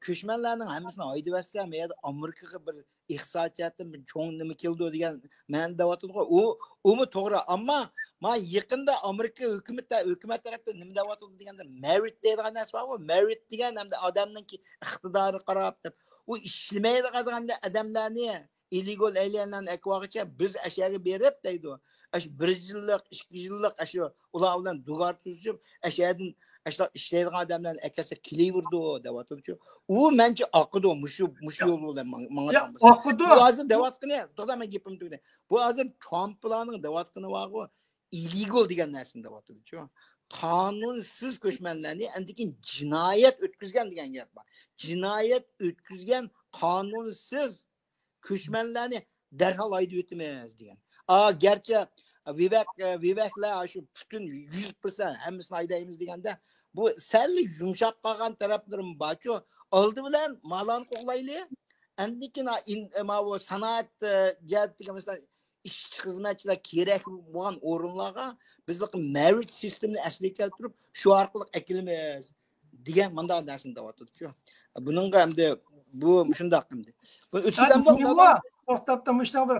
ko'chmanlarning hammasini aytib bersa, men Amerikaga bir iqtisodiyotdan bir cho'ng nima keldi degan men deyotdi-ku. Umi to'g'ri, ammo men yaqinda Amerika hukumat tarafdan nima deyotdi deganda merit deydigan narsa bor-ku. Merit degan hamda odamning iqtidori qarab u ishlamaydigan adamlarni illegal alienlarni ekvagicha biz ashyaga berib deydi. 1 yillik, 2 yillik ular bilan do'gar tuzib, ashyadan ishlaydigan adamlarni akasa kilaverdi deyotdi. U mencha oqidi, mushu yo'l bilan menga. Oqidi. Bu hozir deyotgani, to'g'ri gapim tugdi. Bu hozir Trumplarning deyotgani bor-ku, illegal degan narsani deyotdi. Qonunsiz ko'chmanlarni andikin jinoyat o'tkazgan degan gap bor. Jinoyat o'tkazgan qonunsiz ko'chmanlarni darhol haydab o'tamiz degan. Garchi Viveklar shu butun 100% hammasini haydaymiz deganda bu sal yumshoq qolgan taraflarim bor-ku, oldi bilan malon qo'g'layli. Andikin sanoat jihatdan masalan ishchi xizmatchilar kerak bo'lgan o'rinlarga bizlik merit sistemini asliga keltirib shu orqali akilamiz degan bunday narsani deyotdi-ku. Buningga hamda bu shundoq qildi. Bu to'xtatdim shunday bir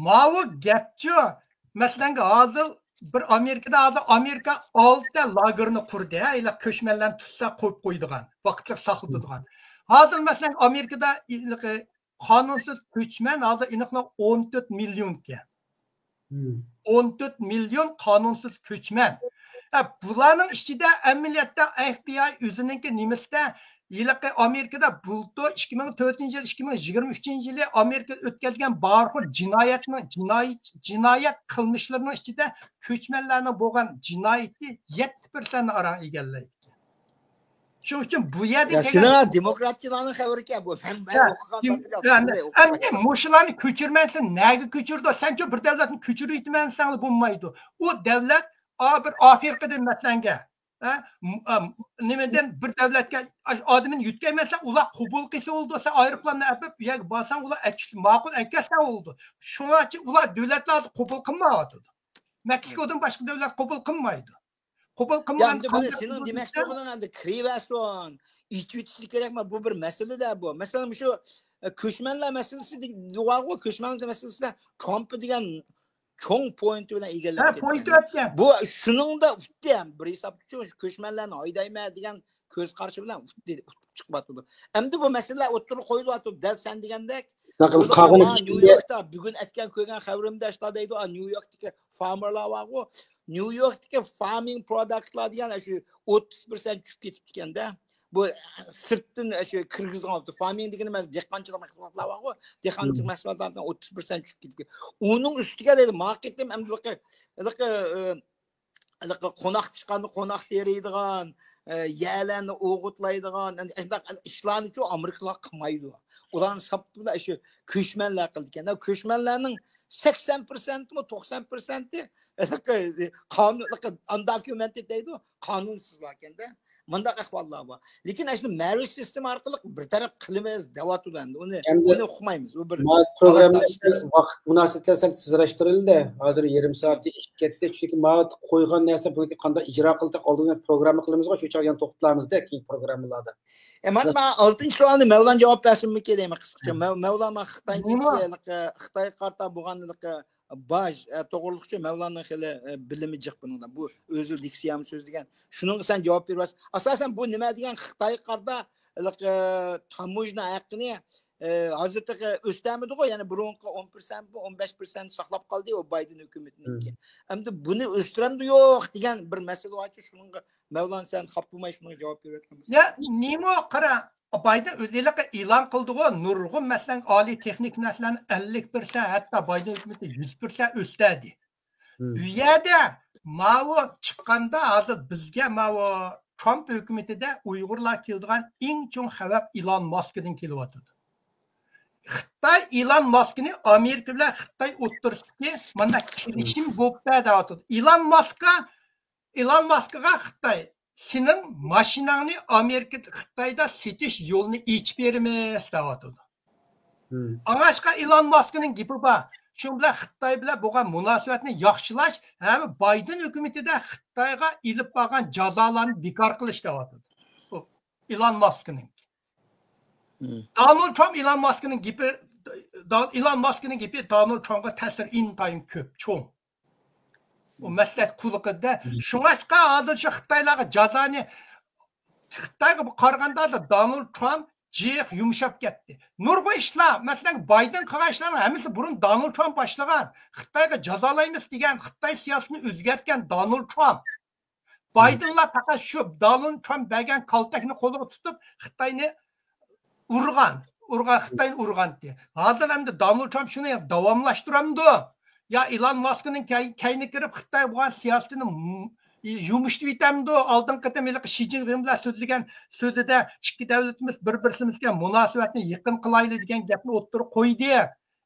mavu gapchi. Masalan, hozir bir Amerika 6 ta lagerni qurdi, ila ko'chmanlarni tutsa qo'yib qo'ydigan, vaqtga saqlaydigan. Hozir masalan Amerikada qonunsiz ko'chman hozir aniqla 14 millionga. 14 million qonunsiz ko'chman. Bularning ichida amaliyotda FBI o'zining nimasida yiliqi Amerikada bulto 2004-yil 2023-yili Amerika o'tkazgan barxur jinoyat qilmishlarining ichida ko'chmanlarning bo'lgan jinoyati 7% oran egallaydi. Shuning uchun bu yerda sizlar demokratchilarning xabariga bu men mushlarni ko'chirmansan, nega ko'chirdi? Senchi bir davlatni ko'chirib yetmansan bo'lmaydi. U davlat bir Afrikadan matlanga nimadan bir davlatga odamni yutkaymansan, ular qabul qilsa bo'ldi, sen aeroplanni apib, yo'q borsan ular ma'qul akasa bo'ldi. Shuning uchun ular davlatlar qabul qilmaydi. Meksikadan boshqa davlat qabul qilmaydi. Qabul qilmagan sening demoqchi bo'lganing krivason, ichitishlik kerakmi? Bu bir masala bu. Masalan, shu ko'chmanlar masalasi deyilgan, ko'chmanlar masalasi Trump degan cho'ng point bilan egallab ketgan. Bu shuningda utdi ham bir hisobchi ko'chmanlarni haydayman degan ko'z qarashi bilan utdi chiqib turdi. Endi bu masala o'tirib qo'yilyapti. Dal sen degandek New York'ta bugün etken koygan xabarimde işte deydi o New York'taki farmerlar var o. New York'taki farming productlar diyen şu 30% düşüp ketipken de bu sırttan şu Kırgızistan farming degeni emas dehqonchilik mahsulotlar var o. Dehqonchilik mahsulotlardan 30% düşüp ketipken. Onun üstüge deydi marketim emdilik qo'noq chiqqanda qo'noq teriydigan, yerlarni o'g'itlaydigan, ishlarni uchun Amerikalar qilmaydi. Ularni saptida shu ko'chmanlar qildi ekan. Ko'chmanlarning 80% mi 90% qonun undocumented deydi, qonunsizlar ekanda. Mundaq ahvollar bor. Lekin shu marriage system orqali bir taraf qilamiz, deyapti endi. Uni uqmaymiz. U bir programda vaqt munosabatlar tezlashtirildi. Hozir yarim soatda ish ketdi. Chunki men qo'ygan narsa bunga qanday ijro qildik, oldindan programma qilamiz-ku, shu chog'dan to'xtalamizda keyin programmalarda. Mana men 6-savolni Mavlon javob bersinmi deyman qisqacha. Mavlon Xitoy qarta bo'lganligi baj to'g'riliqchi Mavlonning xili bilimi jiq buningda. Bu o'zi diksiyam so'zlagan. Shuning sen javob berasiz. Asosan bu nima degan Xitoy qarda tamojna haqqini hozirda o'stamidi-ku, ya'ni burunqi 10% 15% saqlab qoldi o Biden hukumatiniki. Endi buni o'stiramdi yo'q degan bir masala borki, shunga Mavlon sen xap bo'lmay shunga javob berayotganmiz. Ya, nima qara Biden o'zligi e'lon qildi-ku, nurg'un masalan oliy texnik narsalarni 50%, hatto Biden hukumati 100% o'stadi. Bu yerda ma'vo chiqqanda hozir bizga ma'vo Trump hukumatida Uyg'urlar keldigan eng chong xavf Elon Muskdan kelyapti. Xitoy Elon Muskni Amerika bilan Xitoy o'ttirishga mana kelishim bo'lib deyapti. Elon Muskga Xitoy senin mashinangni Amerika Xitoyda setish yo'lini ochib beramiz deyapti. Anashqa Elon Muskning gapi bor. Shu bilan Xitoy bilan bo'lgan munosabatni yaxshilash ham Biden hukumatida Xitoyga ilib borgan jazolarni bekor qilish deyapti. Bu Elon Muskning. Donald Trump Elon Muskning gapi Donald Trumpga ta'sir intayin ko'p, cho'ng. Bu maslahat qulligida shunga hozir shu Xitoylarga jazoni Xitoyga qaraganda Donald Trump jiq yumshab ketdi. Nurg'un ishlar, masalan Biden qilgan ishlarning hammasi burun Donald Trump boshlagan. Xitoyga jazolaymiz degan, Xitoy siyosatini o'zgartgan Donald Trump. Bidenlar faqat shu Donald Trump bergan kaltakni qo'liga tutib Xitoyni Xitoyni urg'andi. Hozir hamda Donald Trump shuni davomlashtiramdi. Ya Elon Muskning kayni kirib Xitoy bo'lgan siyosatini yumishtirib etamdi. Oldin qatamliq Xi Jinping bilan so'zlagan so'zida ikki davlatimiz bir-birimizga munosabatni yaqin qilayli degan gapni o'ttirib qo'ydi.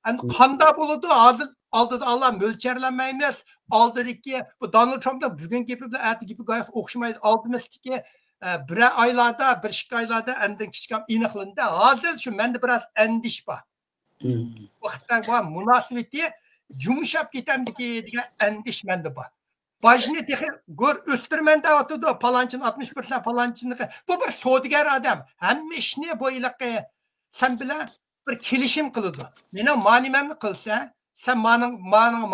Endi qanday bo'ladi? Hozir oldida Allah mo'lcharlanmaymiz. Oldidagi bu Donald Trumpning bugun gapi bilan atigi gapi g'oyat o'xshamaydi. Oldimizdagi bir oylarda, bir ikki oylarda endi kichkam aniqlandi. Hozir shu menda biroz andish bor. Vaqtdan bo'lgan munosabati yumshab ketamdiki degan andish menda bor. Bajni texi gör o'stirman deyapti, palonchini 60%, palonchini. Bu bir savdogar odam. Hamma ishni bo'yliqi sen bilan bir kelishim qiladi. Meni ma'nimamni qilsa, sen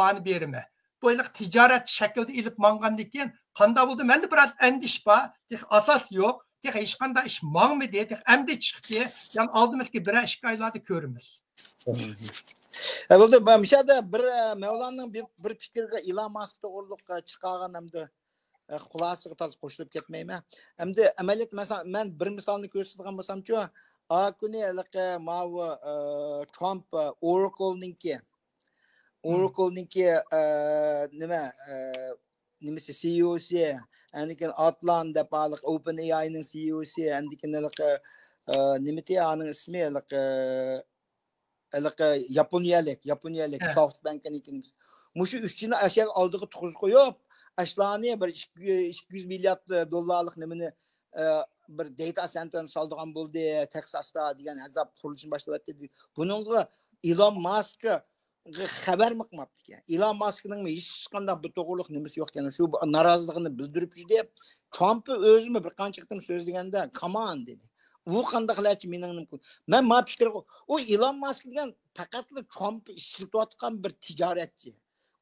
ma'ni berma. Bo'yliq tijorat shaklida ilib mangandan keyin qanday bo'ldi? Menda biroz andish bor. Asos yo'q. Hech qanday ish mangmidi, endi chiqdi. Yani oldimizga bir ikki oylarda ko'ramiz. Bo'ldi, mishada bir Mavlonning bir fikriga Elon Musk to'g'riliq chiqargan hamda xulosasiga to'g'ri qo'shilib ketmayman. Hamda amaliyot masalan men bir misolni ko'rsatgan bo'lsam-chi, kuni ma'vo Trump Oracle'ningki nimasi CEO'si, andikin Atlan deb baliq OpenAI'ning CEO'si, andikin nimati aning ismi Yaponiyalik SoftBank'ning mushu 3-ni ashar oldiga tuquz qo'yib, ashlarni bir 200 milliard dollarlik nimani bir data center soldigan bo'ldi Texasda degan azab qurilishini boshlayapti. Buningga Elon Musk xabar qilmabdi ekan. Elon Muskning hech qanday bu to'g'riliq nimasi yo'q ekan. Shu noroziligini bildirib yurdi. Trump o'zimi bir qancha qitim so'zlaganda come on dedi. Bu qandaqlarchi mening mumkin. Men ma fikr o Elon Musk degan faqat Trump ishlatayotgan bir tijoratchi.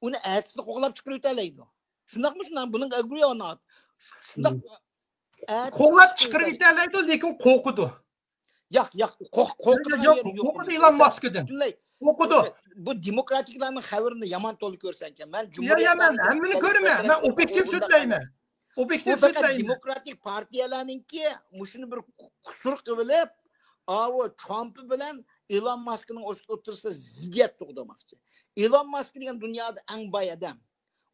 Uni aksini qo'g'lab chiqarib o'talaydi. Shundaqmi shundan buning agree or not? Shundaq qo'g'lab chiqarib o'talaydi, lekin qo'rqidi. Yo'q, qo'rqadigan Yo'q, yeri yo'q. o'qidi Elon Musk'dan. O'qidi. Bu demokratiklarning xabarini yomon to'liq ko'rsankan, men men hammani ko'raman. Men obyektiv so'zlayman. Obyektiv so'zlayman. so'zlayman. Demokratik partiyalarningki mushuni bir qusur qilib, avo Trump bilan Elon Muskning o'rtasida ziddiyat tug'dirmoqchi. Elon Musk degan dunyoda eng boy odam.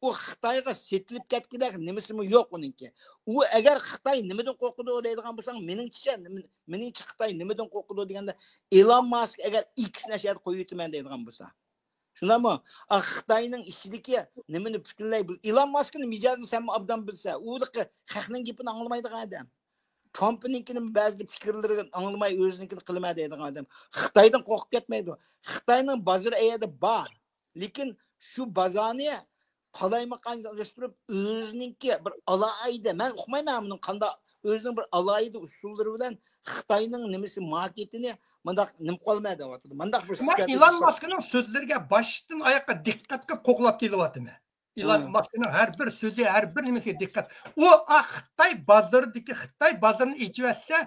U Xitoyga setilib ketgidek nimasimi yo'q uningki. U agar Xitoy nimadan qo'rqidi deydigan bo'lsang, meningcha Xitoy nimadan qo'rqidi deganda Elon Musk agar X nashar qo'yib yetaman deydigan bo'lsa. Shundaymi? Xitoyning ishidagi nimani butunlay Elon Muskning mijozini sen obdan bilsa, u xalqning gapini anglamaydigan odam. Trump'ninkini ba'zi fikrlarini anglamay o'zinikini qilmaydi deydigan odam. Xitoydan qo'rqib ketmaydi. Xitoyning bozori ayada bor. Lekin shu bozorni qalaymaqanlashtirib o'zininki bir alohida, men uqmayman buning qanday o'zining bir alohida usullari bilan Xitoyning nimasi marketini mendaq nim qolmaydi deyapti. Mendaq bir Elon Muskning so'zlariga boshdan oyoqqa diqqat qilib qo'qlab kelyaptimi? Elon Muskning har bir so'zi, har bir nimasiga diqqat. U Xitoy bozorini ichivasa,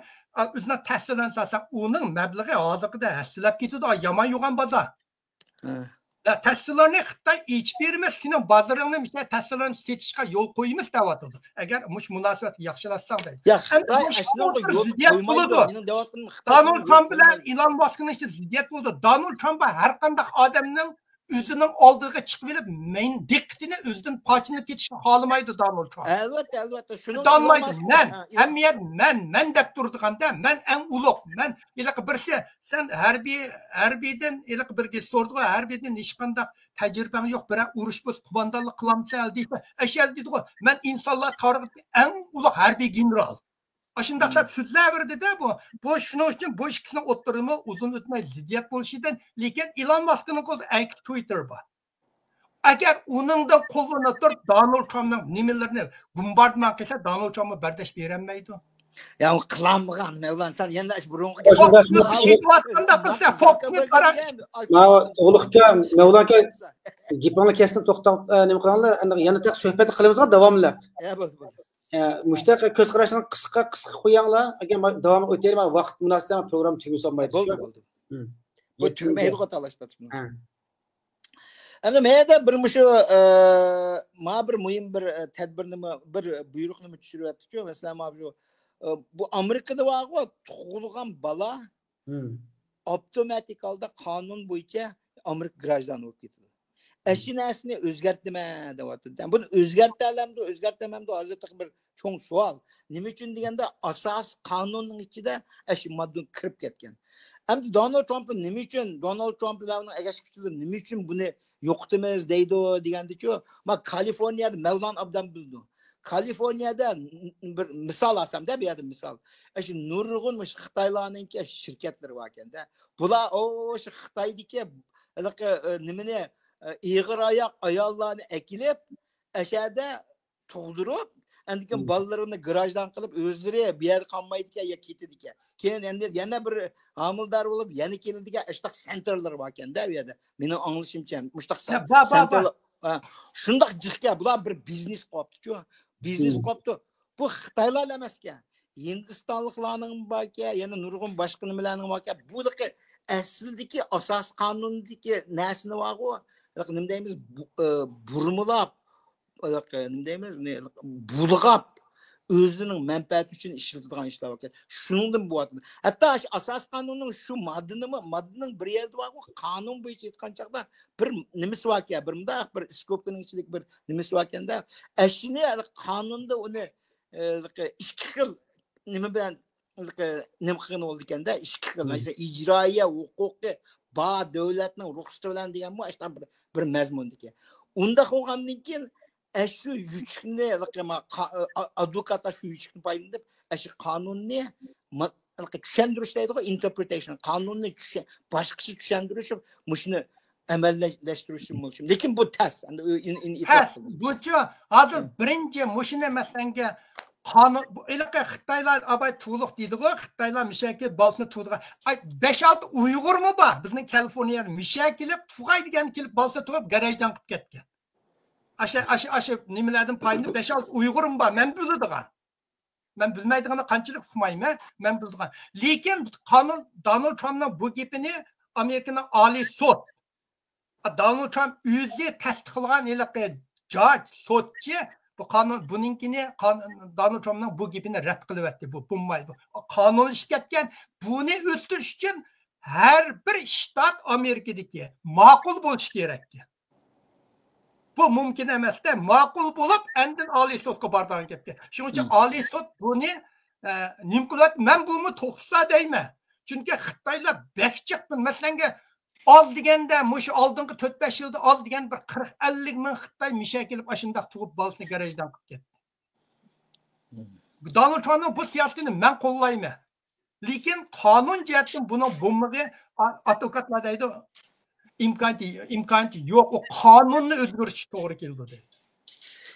o'zini ta'sirlansa, uning mablag'i hozirda haslab ketadi, yomon yo'g'on bozor. Tasvirlarni Xitoy ichib bermas, sening bozoringni misol tasvirlarni setishga yo'l qo'yamiz deyapti. Agar mush munosabatni yaxshilashsam deydi. Donald Trump bilan Elon Muskning ishi ziddiyat bo'ldi. Donald Trump har qanday odamning o'zining oldiga chiqib olib, men diqqatini o'zidan pochinib ketishni xohlamaydi Donald Trump. Albatta, shuni Donmaydi. Men deb turdiganda, men eng ulug', men iliq birsi sen harbiydan iliq birga so'rdiga harbiydan hech qanday tajribam yo'q, biroq urush bo'z qo'mondonlik qilamsan deydi. Ashal deydi, men insonlar tarixida eng ulug' harbiy general. Ashundaq so'zlayverdi-da bu shuning uchun bu ikkisini o'ttirimi uzun o'tmay ziddiyat bo'lishidan, lekin Elon Muskning qo'lida Twitter bor. Agar uningda qo'llanib turib Donald Trumpning nimalarni bombardman qilsa, Donald Trump bardosh berolmaydi. Ya qilamigan Mevlan sen yana burungi ulug'ga Mevlonga gapingni kesib to'xtab nima qilinglar, yana taq suhbat qilamiz davomlab. Mushtaq ko'z qarashini qisqa qo'yinglar, agar davom o'tayman vaqt munosib program tugib solmaydi. Bo'ldi. Bu tugmaydi qo'talashda. Endi menda bir shu bir muhim bir tadbirni bir buyruqni tushiryapti-ku, masalan, shu bu Amerikada var tug'ilgan bola avtomatik holda qonun bo'yicha Amerika grajdan bo'lib ketadi. Shu narsani o'zgartma deyapti. Buni o'zgartamamdi hozirda bir cho'ng savol. Nima uchun deganda asos qonunning ichida shu modda kirib ketgan. Endi Donald Trump nima uchun Donald Trump va uning agash kuchilari nima uchun buni yo'qitamiz deydi degandiku, men Kaliforniyada Mevlon obdan bildim. Kaliforniyada bir misol olsam-da, bu yerda misol. Shu nurg'un Xitoylarningki shirkatlari bor ekanda. Bular shu Xitoydagi nimani ig'ir oyoq ayollarni akilib, ashada tug'dirib, andikan bolalarini garajdan qilib o'zlari bu yerda qolmaydigan ya ketadigan. Keyin endi yana bir homildor bo'lib, yana keladigan ishtaq sentrlar bor ekanda bu yerda. Mening anglashimcha, mushtaq sentrlar. Shundoq jiqqa bular bir biznes qopdi-ku. Biznes qopdi. Bu Xitoylar emaskan. Hindistonliklarning borki, yana nurg'un boshqa nimalarning borki, bu aslidagi asos qonundagi narsani bor-ku. Nima deymiz? Burmulab, nima deymiz? Bulg'ab o'zining manfaati uchun ishlatadigan ishlar bor. Shuningdan bo'lyapti. Hatto asos qonunning shu moddaning bir yerda bor-ku, qonun bo'yicha aytgan chaqda bir nimasi bor-ku, bir skopning ichidagi bir nimasi bor ekanda, shuni qonunda uni ikki xil nima bilan nima qilgan bo'ldi ekanda, ikki xil, masalan, ijroiya huquqi ba davlatning ruxsati bilan degan bir mazmundiki. Unda qolgandan keyin shu yuchni advokatlar shu yuchni payidib shu qonunni tushuntirish deydi-ku, interpretation, qonunni boshqacha tushuntirish, shuni amallashtirish mumkin. Lekin bu tas. Bu-chi hozir birinchi mushina masanga qonun Xitoylar abay to'liq deydi-ku, Xitoylar mishakil bolsini tug'dirgan. 5-6 Uyg'urmi bor? Bizning Kaliforniyada mishakilib tug'aydigan kelib bolsa tug'ib garajdan qilib ketgan. Asha nimalardan payini 5-6 Uyg'urim bor, men biladigan. Men bilmaydiganini qanchalik uqmayman. Men bildigan. Lekin qonun Donald Trumpning bu gapini Amerikaning oliy sud Donald Trump o'zi tasdiqlagan judge sudchi bu qonun bununkini Donald Trumpning bu gapini rad qilyapti. Bu bo'lmaydi. Qonunlashib ketgan buni o'stirish uchun har bir shtat Amerikadagi ma'qul bo'lishi kerak. Bu mumkin emasda, ma'qul bo'lib, endin oliy sudga bordan ketdi. Shuning uchun oliy sud buni nim qilyapti. Men buni to'xtatsa deyman. Chunki Xitoylar bekchiqmi, masalan, oz deganda, mush oldingi 4-5 yilda oz degan bir 40-50 ming Xitoy misha kelib ashundaq tug'ib bolasini garajdan qilib ketdi. Donald Trumpning bu siyosatini men qo'llayman. Lekin qonun jihatdan buni bo'lmag'i advokatlar deydi, imkoniyati yo'q. O qonunni o'zgartirish to'g'ri keldi deydi.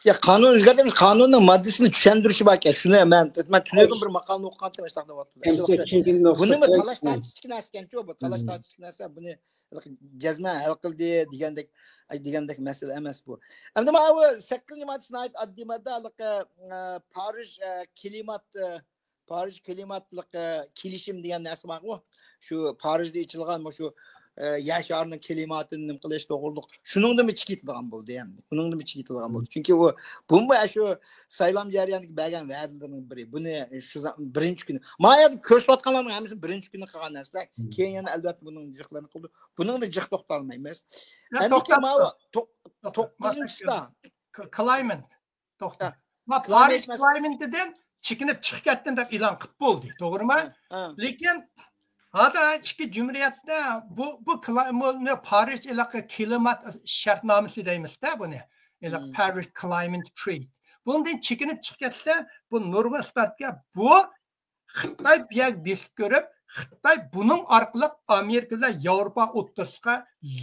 Ya qonun o'zgartirib, qonunning moddasini tushuntirishi bor ekan. Shuni men tunagan bir maqolani o'qigandim, shunaqa deyapti. Buni talash tartishlik narsa-ku, bu talash tartishlik narsa buni jazman hal qildi degandek masala emas bu. Endi mana bu 8-moddasini addimada Parij klimatlik kelishim degan narsa bor-ku. Shu Parijda ichilgan shu yaşarının klimatını nim qilish to'g'riliq shuningdan ichi ketadigan bo'ldi ham. Buningdan ichi ketadigan bo'ldi. Chunki bu shu saylam jarayoniga bergan va'dalarning biri. Buni shu birinchi kuni. Mana ko'rsatganlarning hammasi birinchi kuni qilgan narsalar. Keyin yana albatta buning jiqlarini qildi. Buningni jiq to'xtalmaymiz. Endi mana 9-da climate to'xta. Paris climate'dan chekinib chiqib ketdim deb e'lon qilib bo'ldi, to'g'rimi? Lekin hada ikki jumriyatda bu Paris klimat shartnomasi deymizda buni. Paris Climate Treaty. Bundan chekinib chiqib ketsa, bu nurg'un sifatga bu Xitoy biyak besib ko'rib, Xitoy buning orqali Amerikalar Yevropa o'rtasiga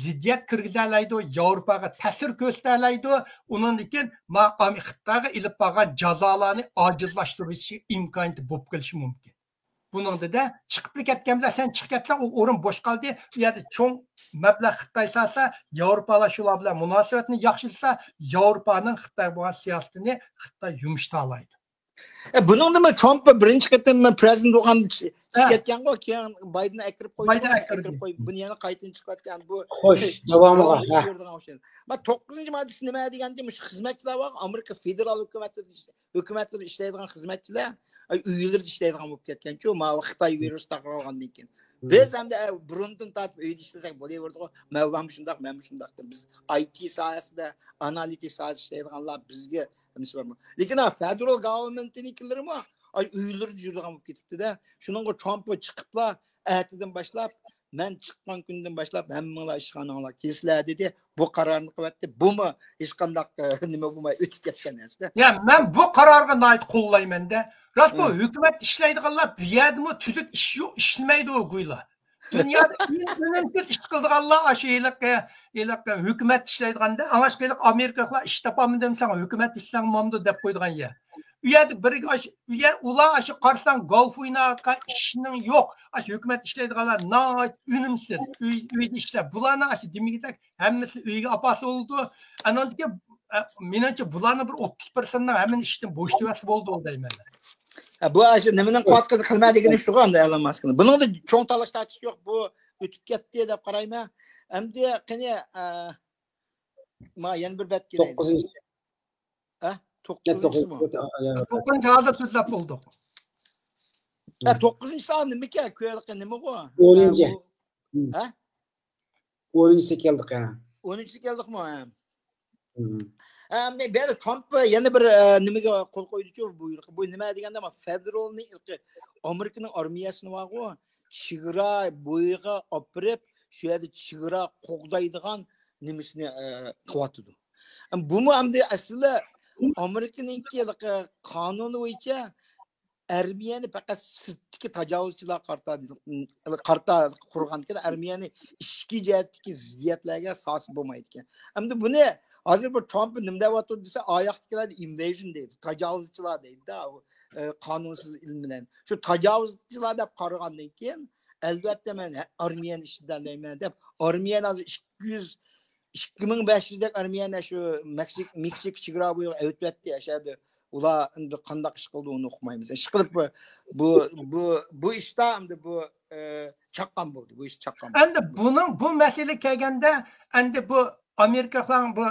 ziddiyat kirgizalaydi, Yevropaga ta'sir ko'rsatadi. Undan keyin Xitoyga ilib borgan jazolarni ojizlashtirishi imkoniyati bo'lib kelishi mumkin. Buningda chiqib ketganlar sen chiqib ketsa u o'rin bo'sh qoldi. Bu yerda cho'ng mablag' Xitoy salsa, Yevropalar shular bilan munosabatni yaxshilasa, Yevropaning Xitoy bo'lgan siyosatini Xitoy yumshatalaydi. Buningda Trump birinchi qatam prezident bo'lgan chiqayotgan-ku, keyin Bayden akirib qo'ydi. Buni yana qaytadan chiqayotgan bu. Xo'sh, davomiga. Ma 9-moddasi nima deganda, shu xizmatchilar bor, Amerika federal hukumatida ishlaydigan xizmatchilar uylarda ishlaydigan bo'lib ketgan-ku, mana Xitoy virus tarqalgandan keyin. Biz hamda burundan tortib uyda ishlasak bo'laverdi-ku. Mavlam shundaq, men shundaq. Biz IT sohasida, analitik sohasida ishlaydiganlar bizga lekin federal government'nikilari mi uylarda yuradigan bo'lib ketibdi-da. Shuningga Trump chiqiblar, ertadan boshlab, men chiqqan kundan boshlab hammalar ishxonalar keslar dedi. Bu qarorni qilyapti. Bumi hech qanday nima bo'lmay o'tib ketgan narsa. Ya men bu qarorga nayt qo'llayman-da. Rost bu hukumat ishlaydiganlar bu yerdimi tuzuk ish yo'q, ishlamaydi u go'ylar. Dunyoda eng ish qildiganlar shu yilqa hukumat ishlaydiganda, anglashqaylik Amerikaliklar ish topolmaydi desang, hukumat ishlamamdi deb qo'ydigan yer. U yerda ular shu qarsan golf o'ynayotgan ishning yo'q. Shu hukumat ishlaydiganlar nayt unumsiz uyda ishlab. Bularni shu demigidak hammasi uyga apasi oldu. Anonki menimcha bularni bir 30%dan hamma ishdan bo'shtibasi bo'ldi deyman. Bu aslında nimadan qatqini qilmadigini shu hamda Elon Musk'ning. Buningda cho'ng talash tartish yo'q, bu o'tib ketdi deb qarayman. Endi qani ma yana bir bet kelaydi. 9-chi. 9-chi so'zlab bo'ldik. 9-chi son nima ko'yalqi nima bu? 10-chi. Ha? 10-chi keldik ha. 10-chi keldikmi? Ben Trump yana bir nimaga qo'l qo'ydi-ku bu nima deganda federalning Amerikaning armiyasini bor-ku, chegara bo'yiga opirib, shu yerda chegara qo'g'daydigan nimasini qilyapti. Bumi hamda asli Amerikaning qonuni bo'yicha armiyani faqat sirtdagi tajovuzchilar qarta qurgan ekan, armiyani ichki jihatdagi ziddiyatlarga asos bo'lmaydi ekan. Hamda buni hozir bu Trump nima deyapti desa, oyoqdagilar invasion deydi, tajovuzchilar deydi-da, qonunsiz ilm bilan. Shu tajovuzchilar deb qaragandan keyin albatta men armiyani ishlamayman deb, armiyani hozir 2500 dek armiyani shu Meksika chegara bo'yiga o'tibdi, yashadi. ular endi qandaq ish qildi uni uqmaymiz. Ish qilib bu ishda endi bu chaqqan bo'ldi. Bu ish chaqqan. Endi bu masala kelganda endi bu Amerikaning bu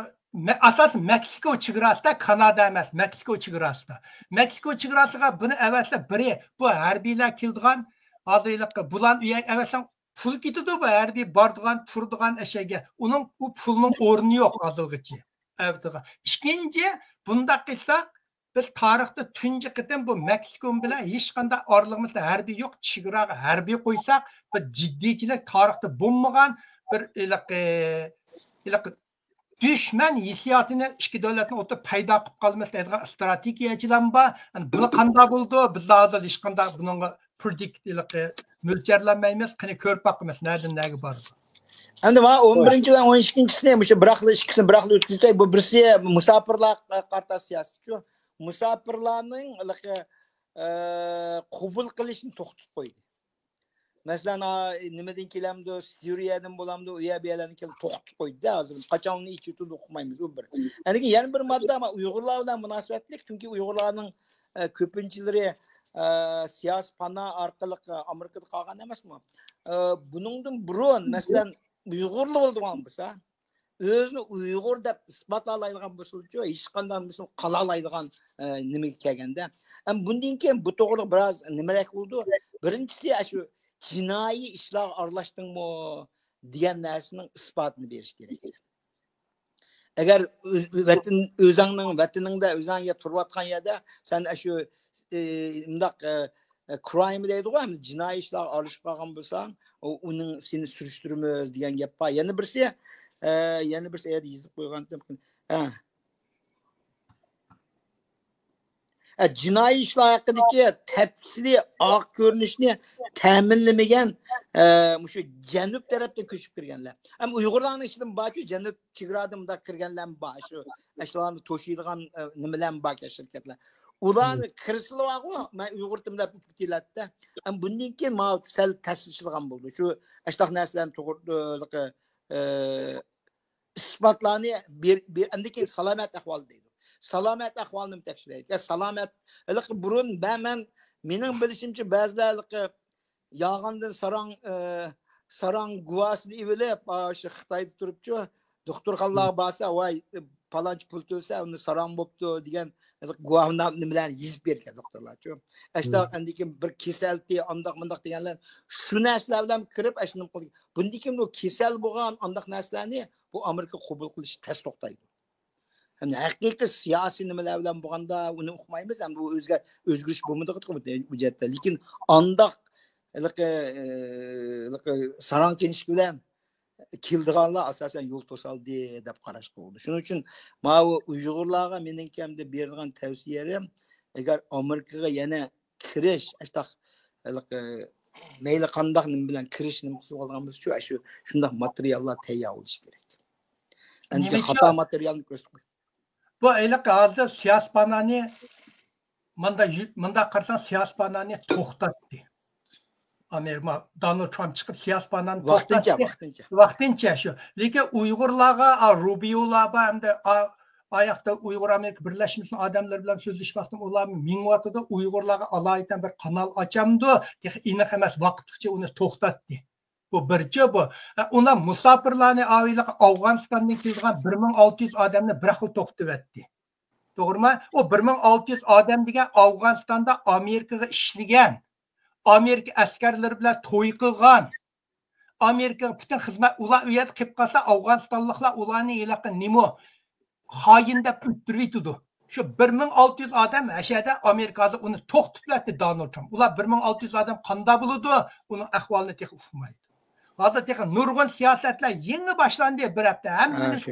asas Meksiko chegarasida, Kanada emas, Meksiko chegarasida. Meksiko chegarasiga buni avvalsa biri bu harbiylar keldigan, hozirlikqa bular uya avvalsa pul ketdi bu harbiy bordigan, turdigan ashyaga. Uning u pulning o'rni yo'q hozirgacha. İkinci, bunda qilsak biz tarixda tunji qitim bu Meksiko bilan hech qanday orlig'imizda harbiy yo'q, chegaraga harbiy qo'ysak, bir jiddiychilik tarixda bo'lmagan bir düşman hissiyotini ikki davlatning o'rtasida paydo qilib qolmas deydigan strategiyachilar bor. Buni qanday bo'ldi? Biz hozir hech qanday bunga predict mo'ljallanmaymiz, qani ko'rib boqamiz, nerga bordi. Endi mana 11 bilan 12-sini o'sha biraqli ikkisini biraqli o'tkazdik. Bu birisi musofirlar qarta siyosatchi. Musofirlarning qabul qilishni to'xtatib qo'ydi. Masalan, nimadan kelamdi, Suriyadan bo'lamdi, u yerlarni kelib to'xtatib qo'ydi. Hozir qachon uni ichida o'qimaymiz u bir. Endi yana bir modda Uyg'urlar bilan munosabatli, chunki Uyg'urlarning ko'pinchilari siyosiy pana orqali Amerikada qolgan emasmi? Buningdan burun, masalan, Uyg'urlar bo'lgan bo'lsa, o'zini Uyg'ur deb isbotlaydigan bo'lsa-chi, hech qanday misol qala oladigan nimaga kelganda, bundan keyin bu to'g'ri biroz nimarak bo'ldi. Birinchisi shu jinoiy ishlar aralashdingmi degan narsaning isbotini berish kerak. Agar vataningda o'zingga turayotgan yerda sen shu undaq crime deydi-ku, jinoiy ishlar olishib qolgan bo'lsang, uning seni surishtiramiz degan gap bor. Yana birisi yerda yozib qo'ygandim. Jinoiy ishlar haqidagi tafsiliy oq ko'rinishni ta'minlamagan shu janub tarafdan ko'chib kirganlar. Ham Uyg'urlarning ichidan barcha janub chegaradan kirganlar bor. Shu ashlarni to'shiydigan nimalar bor shirkatlar. Ularni kirsilib men Uyg'ur tilida bitiladi. Bundan keyin men sal tasdiqlagan bo'ldi. Shu ashtaq narsalarni to'g'ri isbotlarni endi keyin salomat ahvol deydi. Salomat ahvolini tekshiraydi. Salomat burun mening bilishimcha ba'zilar yog'indan sarang guvasini ivilib, shu Xitoyda turibchi, doktorxonalarga borsa, voy palonchi pul to'lsa, uni sarang bo'pti degan nimalarni yozib bergan doktorlar-chi. Ashta andikin bir kasalti, andoq-mundoq deganlar shu narsalar bilan kirib ashunday qilgan. Bundan keyin bu kasal bo'lgan andoq narsalarni bu Amerika qabul qilish tez to'xtaydi. Hem haqiqiy siyosiy nimalar bilan bo'lganda uni o'qimaymiz, ham bu o'zgarish bo'lmaydi bu jihatda. Lekin andoq sarang kenish bilan keldiganlar asosan yo'l to'saldi deb qarash qildi. Shuning uchun mana bu Uyg'urlarga mening kamda berilgan tavsiyalarim, agar Amerikaga yana kirish, mayli qandoq nima bilan kirish nima qilib olganmiz shu shunday materiallar tayyor bo'lishi kerak. Endi xato materialni ko'rsatib bu hozir siyosatpanani manda qarasang siyosatpanani to'xtatdi. Amerika Donald Trump chiqib siyosatpanani vaqtincha shu. Lekin Uyg'urlarga, Rubiolarga hamda oyoqda Uyg'ur Amerika birlashmasining odamlar bilan so'zlashmoqdan ular mingyotida Uyg'urlarga alohida bir kanal ochamdi. Aniq emas vaqtgacha uni to'xtatdi. Bu birchi bu. Ular musofirlarni Afg'onistondan kelgan 1600 odamni bir xil to'xtatib etdi. To'g'rimi? O 1600 odam degan Afg'onistonda Amerikaga ishlagan, Amerika askarlari bilan to'y qilgan, Amerika butun xizmat ular u yerda qilib qolsa, Afg'onistonliklar ularni e'laqi nima xoin deb o'ttiribdi. Shu 1600 odam ashada Amerikada uni to'xtatib etdi Donald Trump. Ular 1600 odam qanday bo'ladi? Uni ahvolini texnik uqmaydi. Hozir texnik nurg'un siyosatlar yangi boshlandi bir hafta. Hammamiz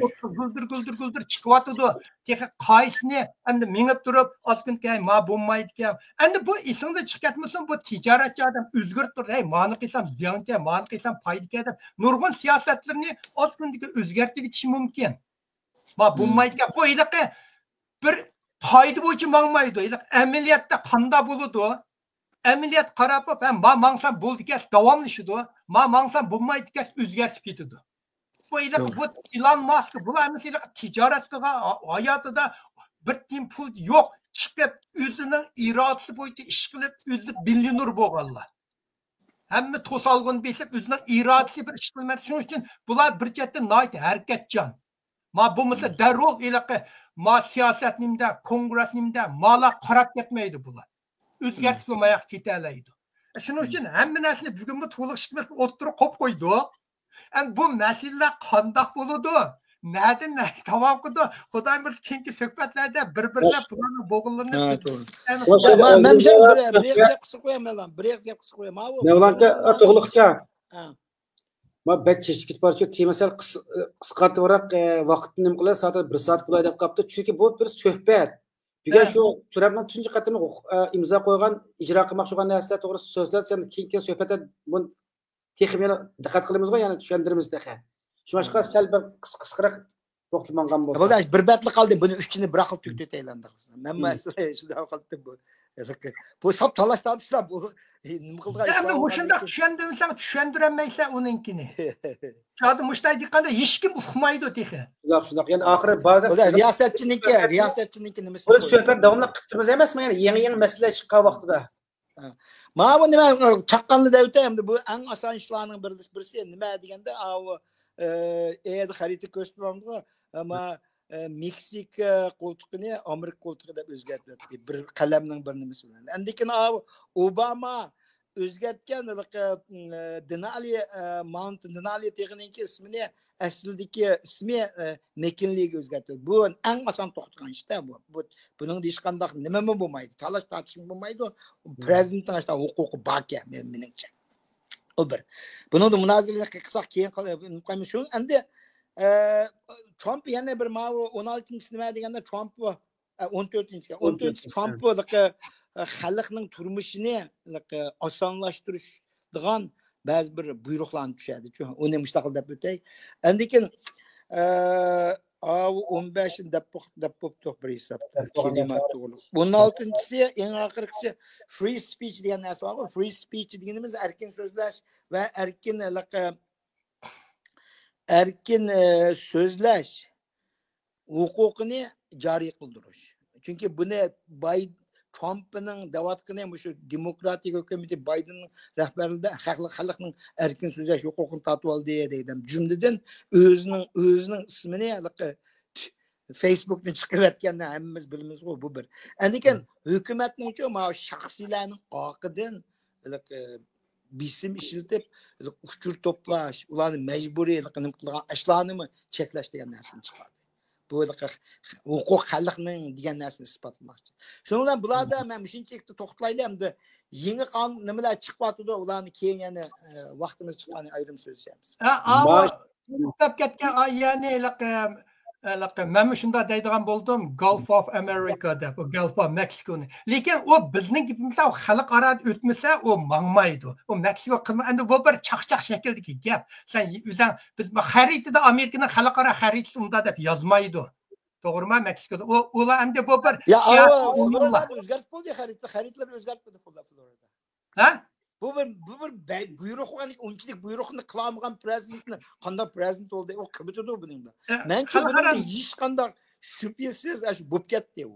guldir chiqyotdi. Texnik qaysini endi mingib turib, ozgin keyin ma bo'lmaydi ekan. Endi bu esingda chiqib ketmasin, bu tijoratchi odam o'zgarib turdi. Hey, mani qilsam ziyonga, mani qilsam foydaga deb nurg'un siyosatlarni ozgindagi o'zgartirib ketishi mumkin. Ma bo'lmaydi ekan. Bu iliqi bir qoida bo'yicha mangmaydi. Amaliyotda qanday bo'ladi? Amaliyot qarab, men mangsam bo'ldi ekan, davomlashadi. Men mangsam bo'lmaydi ekan, o'zgarib ketadi. Bu Elon Musk bular mesela tijorat qilgan hayotida bir tim pul yo'q, chiqib chiqib, o'zining irodasi bo'yicha ish qilib, o'zi millioner bo'lganlar. Hamma to'solg'in besib, o'zining irodasi bir ish qilmaydi. Shuning uchun bular bir chetda noyt harakatchan. Ma bo'lmasa darrol ilaqa ma siyosat nimda, kongress nimda mala qarab ketmaydi bular. O'zgartib bo'lmayaq ketalaydi. Shuning uchun hamma narsani bugun bu to'liq chiqib o'tirib qo'yib qo'ydi. Bu masalalar qandoq bo'ladi? Nereden ne tamam kudu Xudoy bir keyingi suhbatlarda bir-birine bularni bo'g'inlarini men bir qisqa qo'yaman lan, bir qisqa qo'yaman. Mevlanka to'g'liqcha. Ma bek chechib ketib borchi, temasal qisqartirib vaqtni nima qiladi, soat 1 soat bo'lay deb qopdi. Chunki bu bir suhbat. Bugun shu Turabning tunji qatimni imzo qo'ygan, ijro qilmoqchi bo'lgan narsa to'g'risi so'zlar, sen keyingi suhbatda bu texmeni diqqat qilamiz-ku, ya'ni tushuntiramiz deqa. Şumaşqa sel bir qisqaroq to'xtalmagan bo'lsa. Bo'ldi, bir batli qoldi. Buni uchini bir xil tugtaylandik. Men masala shunday qildim bu. Bu sap talashtirishlar bu nima qilgan? Endi o'shunda tushundirmasam tushundirammaysan uninkini. Chodi mushday diqqanda hech kim uqmaydi texi. Shundoq. Yani oxiri ba'zi riyosatchiniki nimasi? Bu suhbat davomli qilib emasmi? Yani yangi masala chiqqan vaqtida. Ma bu nima chaqqanli davta endi bu eng oson ishlarning birisi nima deganda eğer xarita ko'rsatmamdi ama Meksika qo'ltig'ini Amerika qo'ltig'i deb o'zgartirdi. Bir qalamning bir nimasi bilan. Lekin Obama o'zgartgan Denali texniki ismini aslidagi ismi McKinleyga o'zgartirdi. Bu eng oson to'xtatgan ishda bu. Buning hech qanday nima bo'lmaydi. Talash tortishim bo'lmaydi. Prezidentning ashta huquqi bor meningcha. O bir. Bunu da münazirlik qilsak keyin qo'yamiz shu. Endi Trump yana bir 16-chi nima deganda Trump 14-chi Trump xalqning turmushini osonlashtiradigan ba'zi bir buyruqlarni tushadi. Uni mustaqil deb o'tay. Endi keyin 15 deb bir hisobda kelima to'g'ri. 16-chisi eng oxirgisi free speech degan narsa bor. Free speech deganimiz erkin so'zlash va erkin so'zlash huquqini joriy qildirish. Chunki buni Trump'ning davatqini shu demokratik hukumati Bidenning rahbarligida xalqning erkin so'zlash huquqini tatib oldi deydim. Jumladan o'zining ismini Facebook'dan chiqayotganini hammamiz bilamiz bu bir. Endi keyin hukumatning shaxsiylarning oqidan bisim ishlatib uchur to'plash, ularni majburiy qilib qilgan ishlarni cheklash degan narsani chiqardi. Bu huquq xalqning degan narsani isbotlamoqchi. Shuning bilan bularda men shunchaki to'xtalaylik endi yangi qonun nimalar chiqyapti, ularni keyin yana vaqtimiz chiqqani ayrim so'zlaymiz. To'xtab ketgan ya'ni men shunda deydigan bo'ldim, Gulf of America deb, Gulf of Mexico'ni. Lekin u bizning gapimizda xalqaro o'tmasa, u mangmaydi. U Meksiko qilma, endi bu bir chaqchaq shakldagi gap. Sen o'zing biz xaritada Amerikaning xalqaro xaritasi unda deb yozmaydi. To'g'rimi Meksikoda? Ular endi bu bir o'zgarib bo'ldi xaritalar o'zgarib bo'ldi Florida. Ha? Bu bir buyruq unchilik buyruqni qilmagan prezidentni qanday prezident bo'ldi u qilibdi buningda. Mencha bunda hech qanday shubhasiz bo'lib ketdi u.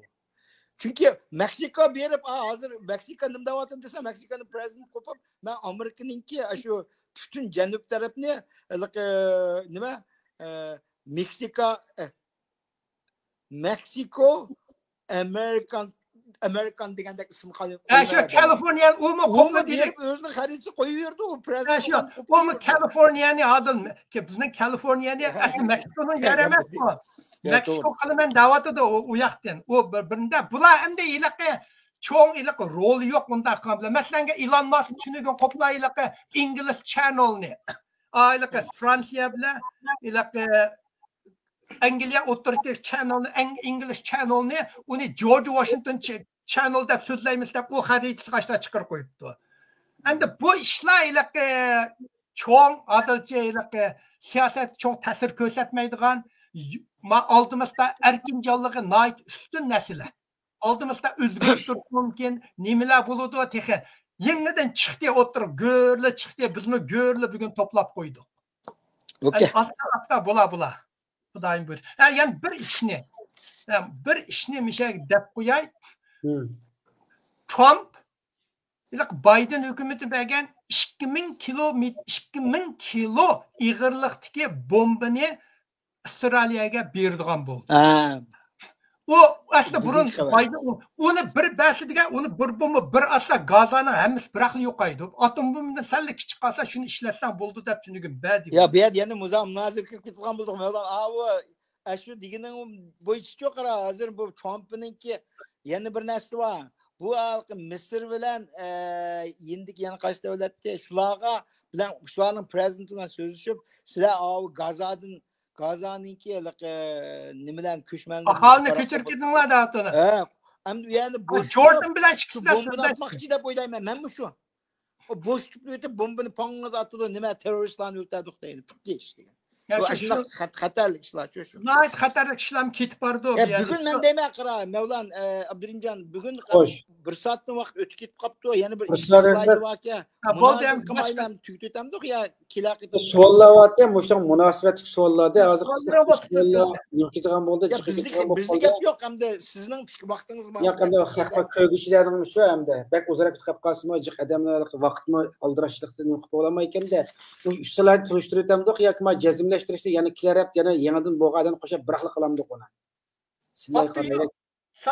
Chunki Meksika berib hozir Meksika nima deyapti desa Meksikaning prezidenti qo'pib men Amerikaninki shu butun janub tarafni nima Meksiko Amerikan degandek ismi qo'yib. Shu Kaliforniya umi qo'lga berib o'zining xaritasi qo'yaverdi u prezident. Shu umi Kaliforniyani adil ki bizning Kaliforniyani asli Meksikoning yeri emas bu. Meksiko qilman da'vatida u yoqdan. U birinde bular endi ilaqa cho'ng ilaqa rol yo'q bunda qilib. Masalan, Elon Musk tushunigan qopla ilaqa English Channelni. Ilaqa Fransiya bilan ilaqa Angliya o'rtasidagi channelni, English Channelni uni George Washington Channel deb so'zlaymiz deb u xaritasi qashda chiqarib qo'yibdi. Endi bu ishlar ilaqa cho'ng adilcha siyosat cho'ng ta'sir ko'rsatmaydigan oldimizda erkinjonligi nihoyat ustun narsalar. Oldimizda o'zgarib turishi mumkin, nimalar bo'ladi texi. Yangidan chiqdi o'tirib, go'rli chiqdi, bizni go'rli bugun to'plab qo'ydik. Okay. Asta bo'la. Xudoyim buyur. Yani bir ishni misha deb qo'yay. Trump Biden hükümeti bergen 2000 kilo ig'irliqdagi bombani Avstraliyaga berdigan bo'ldi. O aslında burun Biden onu bir bahsedigen onu bir bomba bir asla Gaza'nın hemisi bıraklı yok aydı. Atom bombundan senle küçük kalsa şunu işletsen buldu da çünkü bad. Ya bir yani muzam nazir kırpıtlan bulduk. Abi şu diginin bu iş çok ara hazır bu Trump'ın ki yeni bir nesli var. Bu Mısır bilen yendik yani kaç devlette şulağa bilen şuanın prezidentiyle sözleşip size abi Gaza'nınki nimeler köşmen Ahalini köçürkedinler de atını. Yani boş Jordan bilen çıksın da bombunu atmakçı da boylayım ben mi şu? O boş tüplü ötüp bombunu panına da atıldı nime teröristlerini öldürdük değil. Bitti işte. Bu aslında xatarlı işler şu. Nayet xatarlı işlem ketip bardı o. Bugün ben demeye kıra Mevlan Abdurrahimcan bugün bir saatten vakit ötü ketip kaptı yeni bir slaydı var ki. Münazır kımayla tüytütemdik ya kilakıdı. Suallar var ya muştan münasebetlik suallar da azıcık yürketilen oldu. Bizlik hep yok hem de sizin vaktiniz var. Yok hem de hakikaten köy kişilerin şu hem de. Bek uzarak tutup kalsın acık adamlar vaktimi aldıraşlıktan yoktu olamayken de bu işler turuşturutemdik ya ki cezimleştirişte yani kiler hep yani yanadın boğadan koşup bıraklı kalamdık ona.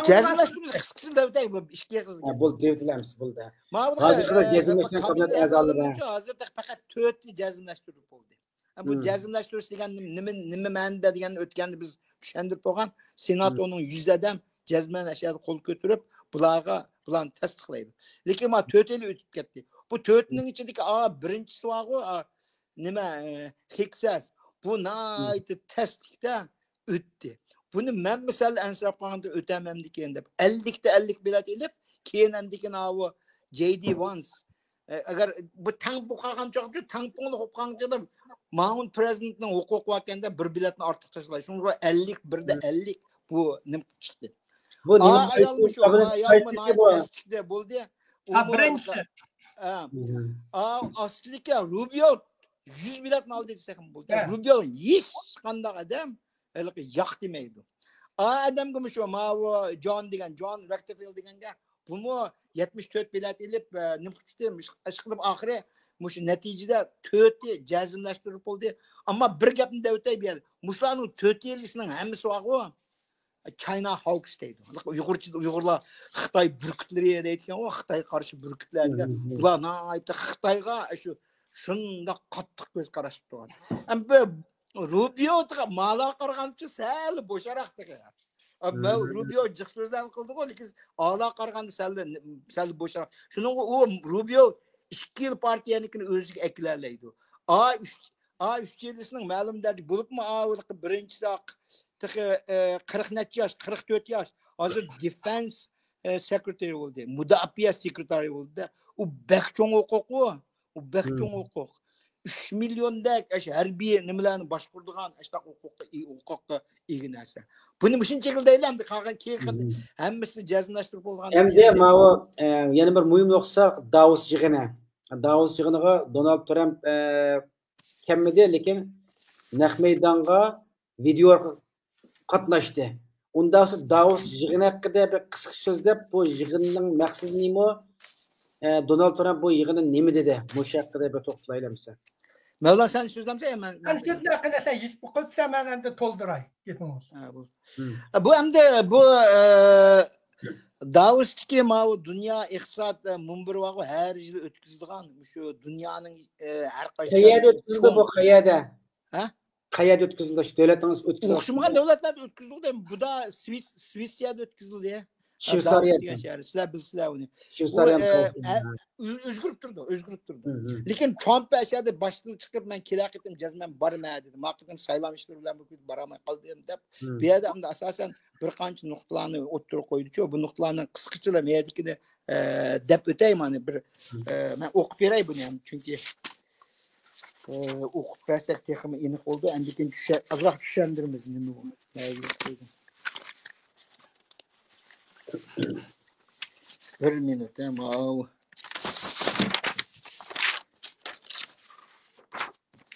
Cezimleştirmiş kıskısın devlet bu işkiye kızdı. Bu devletlerimiz buldu. Hazırda cezimleştirmiş kabinet ezaları. Hazırda fakat tötli cezimleştirip oldu. Bu cezimleştiriş degan nima ma'noda degan o'tganni biz tushundirib qo'ygan senatoning 100 odam cezimleştirib qo'l ko'tarib bularni tasdiqlaydi. Lekin ma 4 yil o'tib ketdi. Bu 4ning ichidagi birinchisi bor nima Texas bu nayt tasdiqda o'tdi. Buni men misal ansirab qolganda o'tamamdikan deb 50 ta 50 bilet elib keyin andikin avu JD Vance agar bu tang bo'lgan joqda tang bo'lib qolganda Mahmud prezidentning huquq vakanda bir biletni ortiq tashlay. Shunga 50 birda 50 bu nim chiqdi. Bu ayolmi shu ayolmi bo'ldi. Birinchi. Aslida Rubio 100 biletni oldi desam bo'ldi. Rubio hech qanday odam yo'q demaydi. Adamga shu John degan John Rockefeller deganga bunu 74 bilet elib nim qilib ishqilib oxiri mush natijada 4 jazmlashtirib bo'ldi. Ammo bir gapni da o'tay berdi. Mushlarning 4 yilisining hammasi bor-ku. China Hawks deydi. Uyg'urlar Xitoy burkutlari deydigan, o Xitoy qarshi burkutlar degan. Ular aytdi Xitoyga shu shunda qattiq ko'z qarashib turadi. Ammo Rubio mala qarag'ancha sal bo'sharoq degan. Ammo Rubio jiq so'zlar qildi-ku, lekin ala qarag'anda sal bo'sharoq. Shuning u Rubio 2 yil partiyanikini o'ziga eklaydi. A3 yilisining ma'lum dardi bo'libmi? Birinchisi 40 necha yosh, 44 yosh. Hozir Defense Secretary bo'ldi. Mudofaa sekretari bo'ldi. U bakchong huquqi, u bakchong huquq. 3 milliondek harbiy nimalarni boshquradigan ashta huquqqa ega narsa. Buni shuncha shekilda aylandi, qolgan keyin hammasi jazmlashtirib bo'lgan. Endi mana yana bir muhim nuqta Davos yig'ini. Davos yig'iniga Donald Trump kelmadi, lekin naq maydonga video qatnashdi. Undan so'ng Davos yig'ini haqida bir qisqa so'zlab, bu yig'inning maqsadi nima? Donald Trump bu yig'ini nima dedi? Bu haqida bir to'xtalaymiz. Mevlan sen so'zlamsa men so'zlar haqida hech bu qilsa men endi to'ldiray. Bu hamda bu Davos'taki dünya iqtisod munbiri var, her yıl o'tkazilgan şu dünyanın her qaysi qayerda o'tkazildi bu qayerda? Ha? Qayerda o'tkazildi? Shu davlatimiz o'tkazildi. O'xshamagan davlatlarda o'tkazildi. Bu da Swissiyada o'tkazildi. Shveysariya. Sizlar bilsizlar uni. Shveysariya o'zgarib turdi. Lekin Trump aşağıda başdan chiqib men kelaqitim jazman borma dedi. Maqsadim saylanishlar bilan bu boramay qoldim deb. Bu yerda hamda asosan bir qancha nuqtalarni o'ttirib qo'ydi-ku. Bu nuqtalarni qisqachalar meyadikini deb o'tayman bir men o'qib beray buni ham chunki o'qib bersak texmi aniq bo'ldi. Andikin azroq tushundiramiz nima bu. Bir minut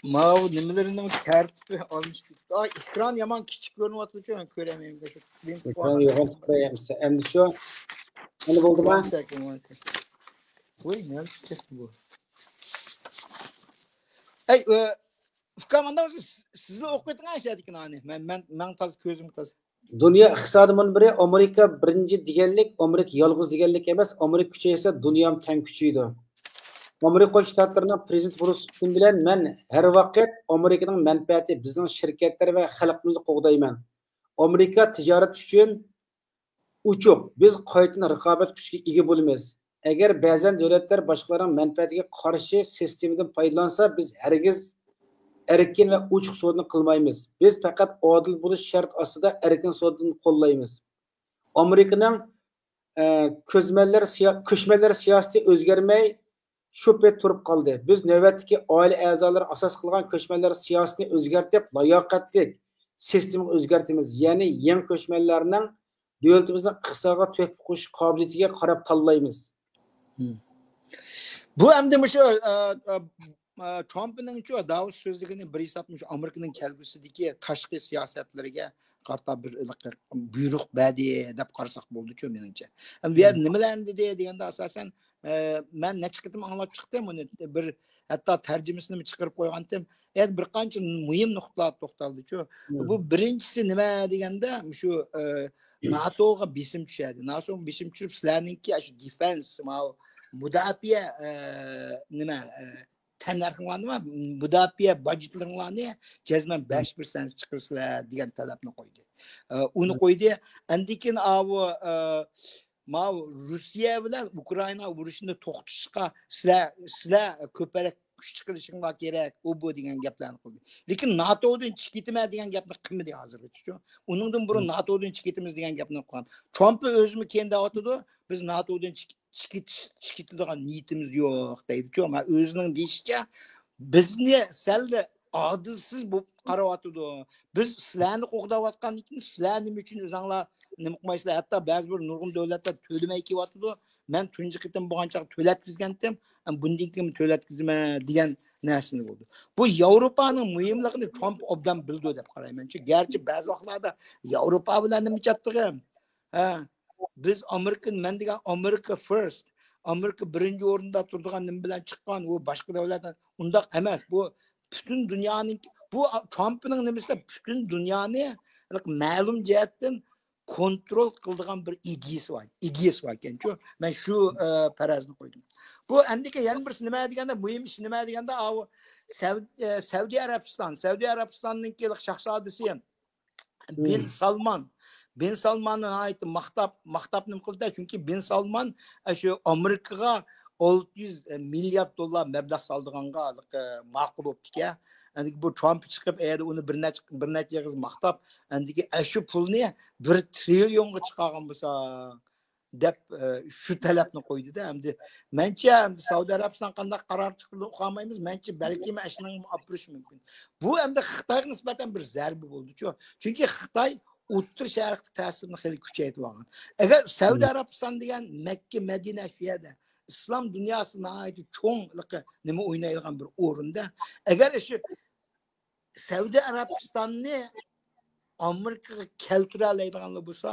Mav nimalarning tartibi olmuş. Ekran yaman kichik ko'rinyapti, men ko'ramayman. Ekran yo'q qo'yamiz. Endi shu Endi bo'ldimi? One second. Voy, ne yapacak bu? Ey, Fukamanda sizni o'qiyotgan ashadikini ani. Men taz ko'zim taz. Dunyo iqtisodi munbiri Amerika birinchi deganlik, Amerika yolg'iz deganlik emas, Amerika kuchaysa dunyo ham teng kuchaydi. Amerika Qo'shma Shtatlarining prezident Putin bilan men har vaqt Amerikaning manfaati, bizning shirkatlar va xalqimizni qo'g'dayman. Amerika tijorat uchun uchuq, biz qaytadan raqobat kuchiga ega bo'lamiz. Agar ba'zan davlatlar boshqalarning manfaatiga qarshi sistemadan foydalansa, biz hargiz erkin va ochiq savdoni qilmaymiz. Biz faqat odil bo'lish shart ostida erkin savdoni qo'llaymiz. Amerikaning ko'chmanlar siyosati o'zgarmay shu payt turib qoldi. Biz navbatdagi oila a'zolari asos qilgan ko'chmanlar siyosatini o'zgartirib, layoqatli sistemni o'zgartiramiz. Ya'ni yangi ko'chmanlarning davlatimizning iqtisodga tuhfa qo'shish qobiliyatiga qarab tanlaymiz. Bu endi shu Trumpning shu Davos so'zligini bir hisoblash Amerikaning kelgusidagi tashqi siyosatlariga qarta bir buyruq berdi deb qarasak bo'ldi-ku meningcha. Bu yer nimalarni dedi deganda asosan men necha qitim anglab chiqdim uni bir hatto tarjimasini chiqarib qo'ygandim. Endi bir qancha muhim nuqtalar to'xtaldi-ku. Bu birinchisi nima deganda shu NATOga besim tushadi. NATO besim tushib sizlarningki shu defense mudofaa nima tanlarxonlarni mudofaa budjetlaringlarni jazman 5% chiqarsizlar degan talabni qo'ydi. Uni qo'ydi. Andikin Rossiya bilan Ukraina urushini to'xtatishga sizlar ko'proq kuch chiqarishinglar kerak, bu degan gaplarni qildi. Lekin NATOdan chiqib ketma degan gapni qilmadi hozirgacha. Uningdan burun NATOdan chiqib ketamiz degan gapni qilgan. Trump o'zimi kendi aytdi, biz NATOdan chiqitadigan niyatimiz yo'q deydi-ku. Ama o'zining deyishicha bizni salda adilsiz bo'lib qarayotdi. Biz sizlarni qo'g'dayotgan ekan, sizlar nima uchun o'zinglar nima qilmaysizlar? Hatto ba'zi bir nurg'un davlatlar to'lamay kelyapti. Men tunji qitim bo'lgancha to'latkizgandim, bundan keyin to'latkizma degan narsani bo'ldi. Bu Yevropaning muhimligini Trump obdan bildi deb qarayman. Chunki garchi ba'zi vaqtlarda Yevropa bilan nima chatdig'im? Biz men degan America first, Amerika birinchi o'rinda turadigan nim bilan chiqqan, u boshqa davlatlar undaq emas. Bu butun dunyoning, bu Trumpning nimasida butun dunyoni ma'lum jihatdan kontrol qiladigan bir ideyasi var ekan-ku. Men shu farazni qo'ydim. Bu endiki yana bir nima deganda, muhim ish nima deganda, Saudiya Arabistonning shahzodasi Bin Salman'ın ait mahtap nima qildi? Chunki Bin Salman shu Amerikaga 600 milyar dollar mablag' soldiganga ma'qul bo'libdi-ku. Endi bu Trump chiqib endi uni bir necha yig'iz maqtab, endi shu pulni 1 trillionga chiqargan bo'lsa deb shu talabni qo'ydi-da. Endi mencha Saudiya Arabiston qanday qaror chiqdi o'qamaymiz. Mencha balki mana shuni olib turish mumkin. Bu endi Xitoyga nisbatan bir zarba bo'ldi-ku. Chunki Xitoy O'rta Sharqda ta'sirini xil kuchaytirib olgan. Agar Saudiya Arabiston degan Makka, Madina shu yerda islom dunyosida cho'ng nima o'ynaydigan bir o'rinda, agar shu Saudiya Arabistonni Amerikaga keltira oladiganlar bo'lsa,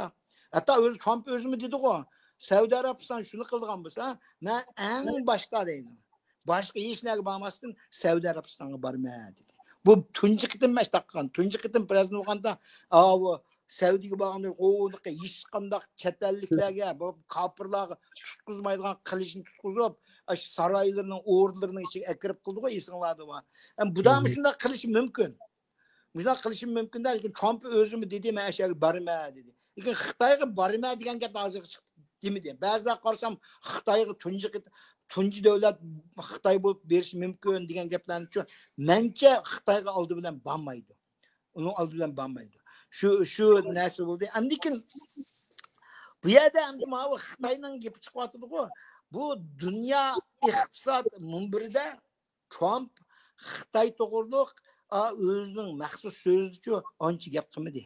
hatto o'zi Trump o'zimi dedi-ku, Saudiya Arabiston shuni qilgan bo'lsa, men eng boshda deydi. Boshqa hech narsa bo'lmasdan Saudiya Arabistonga bormayman dedi. Bu tunji qitim emas taqqan. Tunji qitim prezident bo'lganda, Saudiyaga borganda qo'ydiqqa hech qanday chet-elliklarga, bu kofirlarga tutqizmaydigan qilishni tutqizib, saroylarning o'rnlarining ichiga kirib qildi-ku, esinglarda bor. Budan shunday qilish mumkin. Bunday qilish mumkin, lekin Trump o'zimi dedi, men ashyoga bormayman dedi. Lekin Xitoyga bormayman degan gap hozir chiqdi demidi. Ba'zilar qarasam Xitoyga tunji davlat Xitoy bo'lib berish mumkin degan gaplarni uchun mencha Xitoyga oldi bilan bormaydi. Uning oldi bilan bormaydi. Shu narsa bo'ldi. Andikin bu yerda ham Xitoyning gapi chiqyapti-ku. Bu dunyo iqtisod munbirida Trump Xitoy to'g'riliq o'zining maxsus so'zicha ancha gap qilmadi.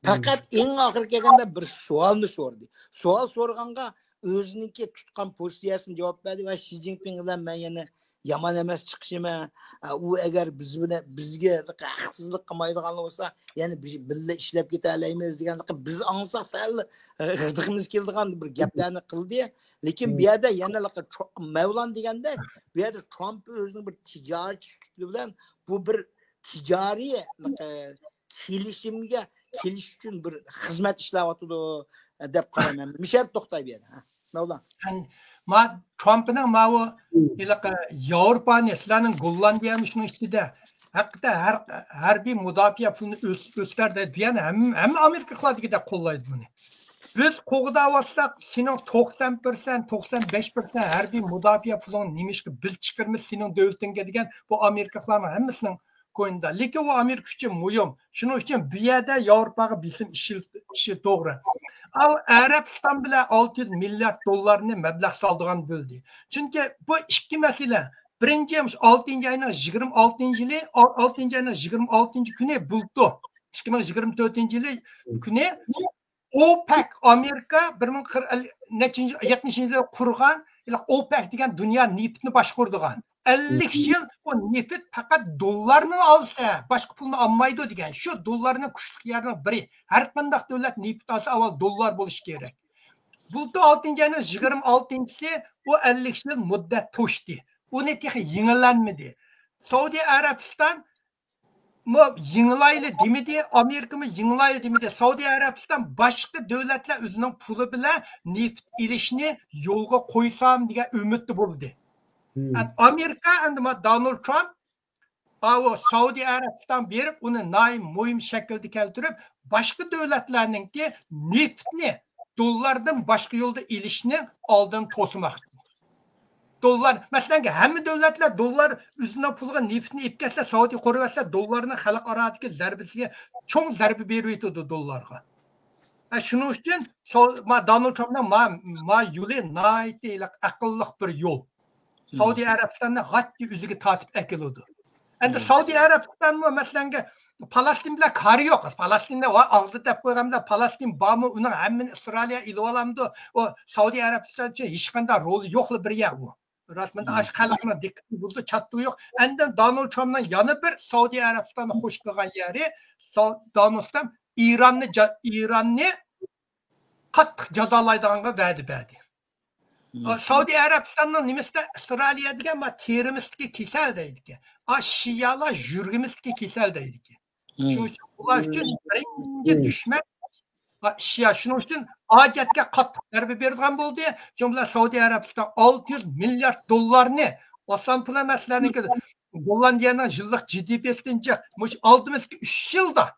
Faqat eng oxirgi kelganda bir savolni so'radi. Savol so'raganga o'ziniki tutgan pozitsiyasini javob berdi va Xi Jinping bilan men yana yomon emas chiqishimi, u agar bizga haqsizlik qilmaydigan bo'lsa, ya'ni birga ishlab keta olamiz deganlikni biz anglasak sal g'irdig'imiz keladigan bir gaplarni qildi. Lekin bu yerda yana Mavlon deganda, bu yerda Trump o'zining bir tijorat bilan bu bir ticari kelishimga kelish uchun bir xizmat ishlayotdi deb qarayman. Mishar to'xtay berdi. Mavlon. Ma Trump'ning mavu ilaqa Yevropani sizlarning Gollandiyamisning ichida haqiqatda harbiy mudofaa pulini o'stardi degan hamma Amerika qiladigan qo'llaydi buni. Biz qo'g'davotsak, sening 90%, 95% harbiy mudofaa pulini nimishga bil chiqirmiz sening davlatingga degan bu Amerikalarning hammasining qo'yinda. Lekin u Amerika uchun muhim. Shuning uchun bu yerda Yevropaga bisim ishi to'g'ri. Ama Arabistan bile 600 milyar dolarını meblag saldıgan böldü. Çünkü bu iki mesele. Birinci 6. ayının 26. yılı, 6. ayının 26. günü buldu. 2024. yılı günü OPEC Amerika 1970 yılda kurgan OPEC degen dünya neftini başkurduğun. 50 yıl o neft fakat dolarını alsa başka pulunu almaydı degen. Şu dolarının kuşluk yerine biri. Her kandak devlet neft alsa avval dolar buluş gerek. Buldu 6. ayının 26'sı o 50 yıl müddet toştu. O netice yenilenmedi. Saudi Arabistan yenilaylı demedi, Amerika mı yenilaylı demedi. Saudi Arabistan başka devletler özünün pulu bile neft ilişini yolga koysam diye ümitli buldu. Yani Amerika ve Donald Trump Saudi Arabistan verip onu mühim şekilde keltirip başka devletlerinin ki neftini dolardan başka yolda ilişini aldığını tosmak. Dolar, mesela ki hem devletler dolar üzerine pulga neftini ipkese Saudi koruvetse dolarının halk aradaki zerbesiye çok zerbi veriyordu dolarga. Şunun için Donald Trump'ın yolu naiti akıllık bir yol. Saudi Arabistan'da haddi üzüge tatip ekiliyordu. Yani Saudi Arabistan'da mesela ki Palastin'de karı yok. Palastin'de o ağzı tep koygamda Palastin bağımı onun hemen İsrail'e ilovalamdı. O Saudi Arabistan için hiç kadar rolü yoklu bir yer bu. Rasmında aşk halkına dikkatini buldu, çattığı yok. Enden Donald Trump'ın yanı bir Saudi Arabistan'a hoş kılgan yeri Donald Trump İran'ı kattık cezalaydığı verdi. Saudi Arabistan'ın nimeste İsrail'e diye ama teröristki kiseldeydi ki. Şiyalar jürgimistki kiseldeydi ki. Şunun için bunlar için birinci düşman Şia. Şunun için acetke kattık derbi berdiğen buldu. Çünkü Saudi Arabistan 600 milyar dolarını Osman Pula meselerini ki Gollandiya'nın yıllık GDP'sinden çık. 3 yılda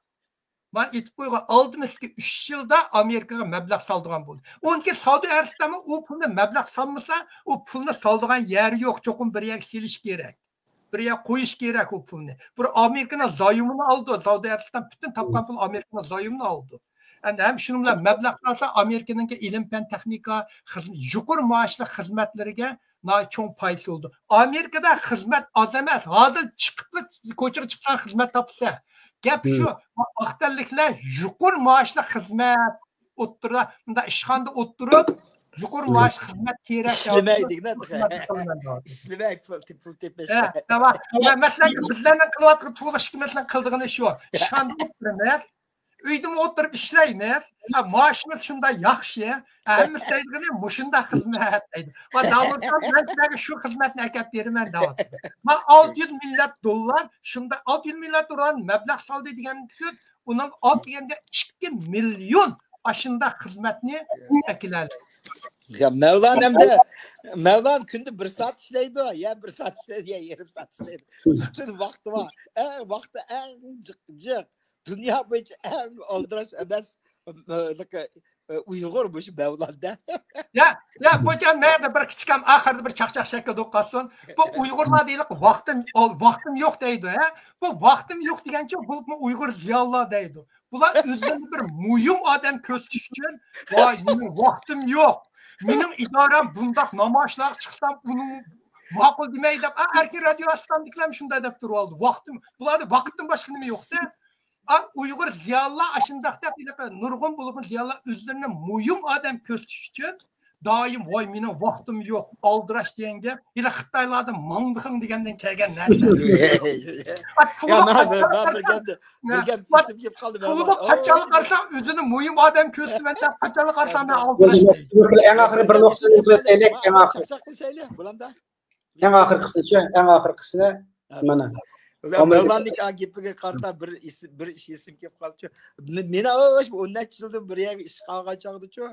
ben itip koyuğa aldım eski 3 yılda Amerika'ya meblağ saldığan buldu. Onunki Saudi Arabistan'a o pulunu meblağ salmasa o pulunu saldığan yeri yok. Çokum bir yer siliş gerek. Bir yer koyuş gerek o pulunu. Bu Amerika'nın zayımını aldı. Saudi Arabistan bütün tapkan pul Amerika'nın zayımını aldı. Yani hem şununla meblağ salsa Amerika'nın ilim pen teknika yukarı maaşlı hizmetlerine çok payısı oldu. Amerika'da hizmet az emez. Hazır çıkıp koçuk çıkan hizmet tapsa. Gap şu, ahtarlıklar yukarı maaşlı hizmet oturda, bunda işhanda oturup yukarı maaşlı hizmet gerek. İşlemeydik ne? İşlemek pul tepeşte. Tamam. Mesela bizlerden kılvatı tuğlaşık mesela kıldığını şu. İşhanda oturmaz. Üydüm oturup işleymez. Maaşımız şunda yaxşı. Hem istediğini muşunda hizmet deydi. Davuldan ben şu hizmet nekep verimden davat. 600 milyar dolar şunda 600 milyar dolar meblağ saldı diyen gün onun alt diyende 2 milyon aşında hizmetini ekilerler. Ya Mevlan günde 1 saat işleydi o. Ya 1 saat işleydi ya yarım saat işleydi. Bütün vakti var. Vakti en cık. Dünya boyunca en oldıraç emez Uygur bu şu Mevlan'da. Ya hocam nerede bir küçükam ahırda bir çakçak şekilde okuyorsun. Bu Uygurlar değil vaktim yok deydi. Bu vaktim yok degence bu Uygur ziyallah deydi. Bunlar üzerinde bir mühim adam köstüşçün. Vay benim vaktim yok. Benim idarem bundak namaçlar çıksam bunun makul demeydi. Erken radyo aslan diklem şunda deyip duru oldu. Vaktim, bunlarda vaktim başka nemi yoktu. Uygur ziyallah aşındakta nurgun bulupun ziyallah üzerine mühim adam köstüşçün. doim voy meni vaqtim yo'q aldirash degan gap ila xitoylarda mangdixing degandan kelgan narsa Ya ben bir gap isim gibi kaldı. pulni qanchalik qarsa o'zini muhim odam ko'rsatmanda qanchalik qarsa men aldirash deydi eng oxiri bir nuqtani o'tkazaylik eng oxiri eng oxirgisi eng oxirgisini mana Mevlandik gipiga qarta bir ish esim kelib qoldi. Meni o'sh 10 yildan bir yerga ish qilgan chog'da-chu,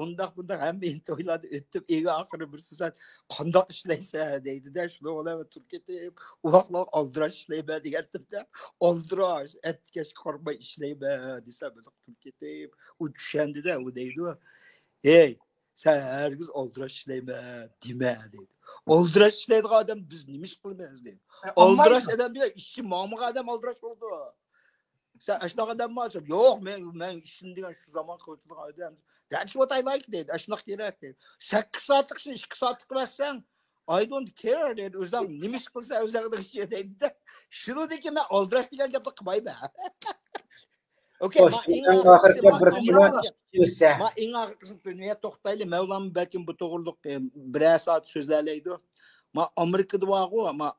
undaq bundaq hamma endi o'yladi, o'tib, ega oxiri birisi sen qandoq ishlaysan deydi-da, shuni o'ylab turib ketib, u vaqtlar oldirash ishlayman degandim-da. Oldirash, etkash qormay ishlayman desa, biz turib ketib, u tushandi-da, u deydi, "Ey, sen hergiz oldirash ishlayman dema" deydi. Oldirash ishlaydigan odam biz nima ish qilmaymiz deydi. Oldirash adam bilan ishchi mo'miga adam oldirash bo'ldi. Sen ashnaqa odam emassan. Yo'q, men ishim degan shu zamon qiladigan odam. That's what I like deydi. Ashnaqa kerak deydi. 8 soatlik ishni 2 soatlik qilsan, I don't care deydi. O'zim nima ish qilsa o'zingizga ish deydi. Shuningdek men oldirash degan gapni qilmayman. Okay, ma eng oxirgi dunyo to'xtayli. Mevlam balkim bu to'g'riliq bir soat so'zlaydi. Ma Amerikada bor-ku, ma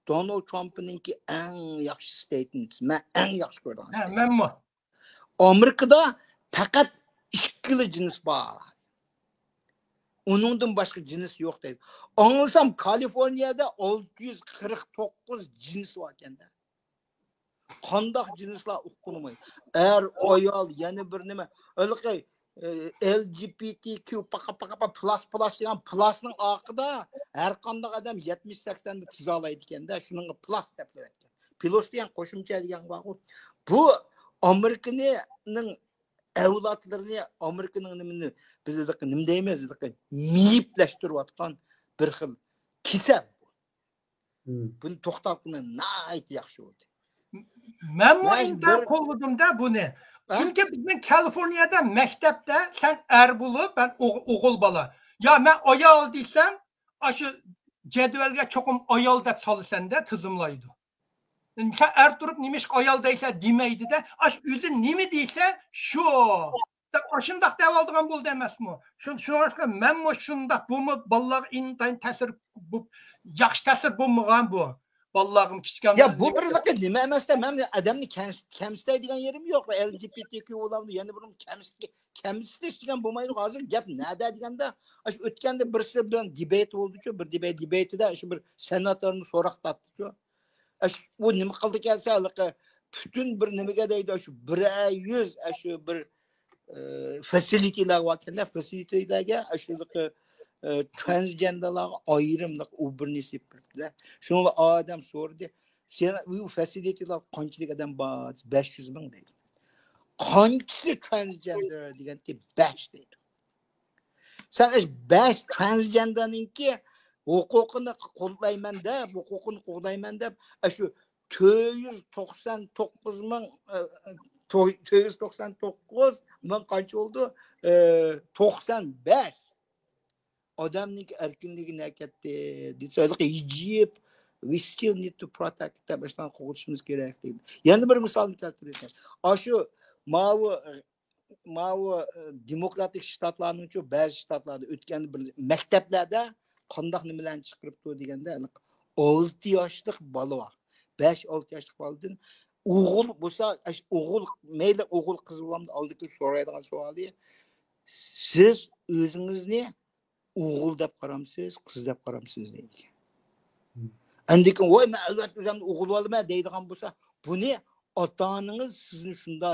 Donald Trump'ninki eng yaxshi statement. Men eng yaxshi ko'rdim. Menmi? Amerikada faqat ikkili jins bor. Uningdan boshqa jins yo'q deydi. Anlasam Kaliforniyada 649 jins bor ekanda. Qandoq jinslar o'qilmaydi. Ayol yana bir nima? O'liqay LGBTQ plus degan plusning oqida har qanday odam 70-80 ni tuza oladi ekanda, shuning plus deb qo'ygan. Plus degan qo'shimcha degan bor. Bu Amerikaning avlodlarini, Amerikaning nimani biz nima deymiz, miyiplashtirayotgan bir xil kasal. Buni to'xtatishni nayt yaxshi bo'ldi. Men bu intan qo'lladimda buni. Çünkü bizim Kaliforniyada maktabda sen er bulup ben o'g'il bola. Ya men ayol desam, shu jadvalga cho'qim ayol deb solsanda tizimlaydi. Sen er turib nima ish ayol deysa demaydi-da, o'zi nima deysa shu. Shundaq deb oldigan bo'ldi emasmi? Shunga men shundaq bumi bolalar intayin ta'sir bu yaxshi ta'sir bo'lmagan bu. Vallahi kichkan. Ya bu bir nima emasda, men odamni kamsitadigan yerim yo'q. LGBTQ olamdi, yana buni kamsitish degan bo'lmaydi. Hozir gap nada deganda, shu o'tganda birisi bilan debate bo'ldi-ku, bir debate'da shu bir senatorni so'roq tatdi-ku. Bu nima qildi kelsa, butun bir nimaga deydi, shu 100 shu bir facility'lar vakanda, facility'larga shu transgenderlarga ayrimlik u bir nisib birdilar. Shuni odam so'rdi. Sen bu facility'lar qanchalik odam bor? 500 ming deydi. Qanchalik transgender deganda 5 deydi. Sen 5 transgenderninki huquqini qo'llayman deb, huquqini qo'llayman deb shu 499 ming 499 ming qancha bo'ldi? 95 odamning erkinligini akatdi desa, yijib we still need to protect tabashdan qo'g'ishimiz kerak deydi. Yana bir misolni keltirayman. Shu mavi demokratik shtatlarning ba'zi shtatlarda o'tgan bir maktablarda qandoq nimalarni chiqiribdi deganda 6 yoshlik bola bor. 5-6 yoshlik boladan o'g'il bo'lsa, o'g'il mayli o'g'il qiz bo'lamdi, oldiki so'raydigan savoli, siz o'zingizni o'g'il deb qaramsiz, qiz deb qaramsiz deydi. Andikin voy men albatta o'zimni o'g'il olaman deydigan bo'lsa, buni ota-onangiz sizni shunda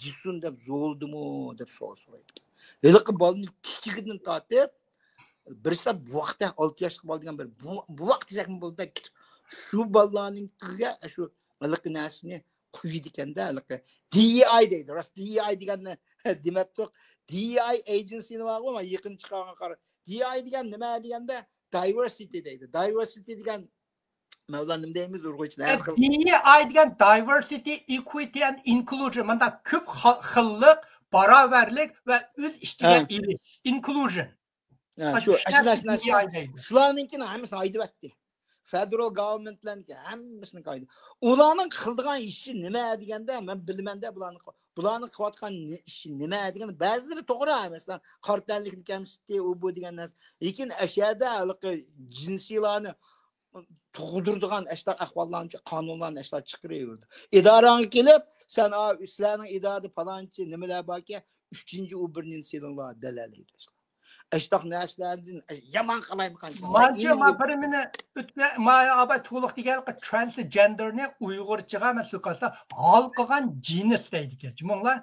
jisun deb zo'ldimi deb savol so'raydi. Lekin bolani kichigidan tortib bir soat vaqtda 6 yoshlik bo'lgan bir bu vaqt desakmi bo'ldi, shu bolaning tiga shu narsani quydi ekanda, DEI deydi. Rost DEI deganni demabdi. DEI agency'ni bormi, men yaqin chiqqan qara. DEI degan nima deganda diversity deydi. Diversity degan mavzu nima deymiz urg'uchilar? DEI degan diversity, equity and inclusion. Manda ko'p xillik, barobarlik va o'z ishtiga ilish. Inclusion. Shularninkini hammasi aytibdi. Federal government'larniki hammasini qaydi. Ularning qildigan ishi nima deganda men bilmanda bularni bularni qilayotgan ishi nima degan ba'zilari to'g'ri masalan qartanlikni kamsitdi u bu degan narsa lekin ashada jinsiylarni tug'dirdigan ashlar ahvollarni qonunlarni ashlar chiqaraverdi idoranga kelib sen sizlarning idorada falonchi nimalar borki 3-chi u birinchi silinglar dalalaydi ashtoq narsalardan yomon qalaymi qancha ma birimini o'tga ma aba to'liq degan transgenderni uyg'urchaga masukasda hal qilgan jins deydi kechmonglar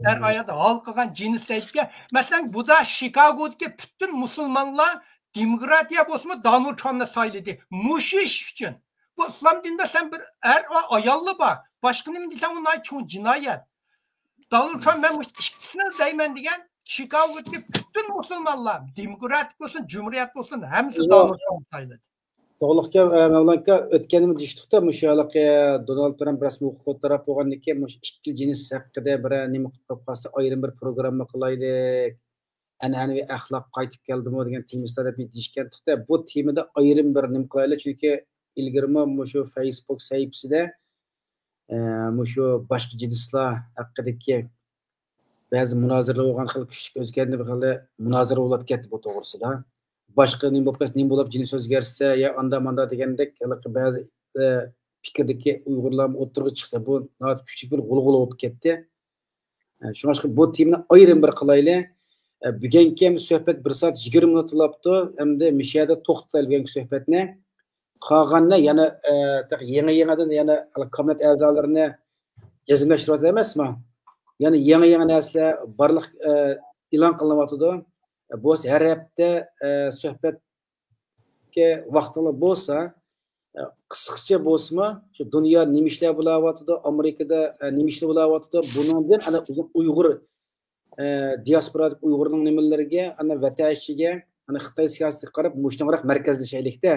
her ayada hal qilgan jins deydi masalan bu da Chicago'dagi bütün musulmonlar demokratiya bo'lsa Donald Trumpni sayladi mushu ish uchun bu islom dinida sen bir er ayolli bor boshqa nima desang unday cho'ng jinoyat Donald Trump ben bu ikkisini deyman degan Chicago'dagi bütün musulmonlar demokratik bo'lsin cumhuriyat bo'lsin hamsi Donald Trump sayladi to'g'liqga mavlanka o'tganimiz deyishdiqda mushalaqi Donald Trump rasmiy huquq taraf bo'lgandan keyin mush ikki jins haqida bir nima qilib qolsa ayrim bir programma qilaylik an'anaviy axloq qaytib keldimi degan temada deyishganda bu temada ayrim bir nima qilaylik chunki ilgirma mushu Facebook sahifasida mushu boshqa jinslar haqidagi ba'zi munozaralar bo'lgan xil kuchli o'zgardi bir xil munozara bo'lib ketdi bu to'g'risida boshqa nima bo'lib qolsa nima bo'lib jins o'zgarsa ya anda manda degandek ba'zi fikrdagi uyg'urlar o'tirg'i chiqdi bu kuchli bir g'ulg'ula bo'lib ketdi shuning uchun bu temani ayrim bir qilaylik bugungi suhbat 1 soat 20 minut bo'libdi endi mishada to'xtatilgan suhbatni qolganni yana yangidan yana komitet a'zolarini jazmlashtirib emasmi yani yangi narsalar barliq e'lon qilinyapti bu har hafta suhbatga vaqtlar bo'lsa qisqacha bo'lsa shu dunyo nima ishlar bo'layotdi Amerikada nima ishlar bo'layotdi bundan ana Uyg'ur diasporadik Uyg'urning nimalariga ana vatan ishiga ana Xitoy siyosatiga qarab mushtamroq markazlashaylikda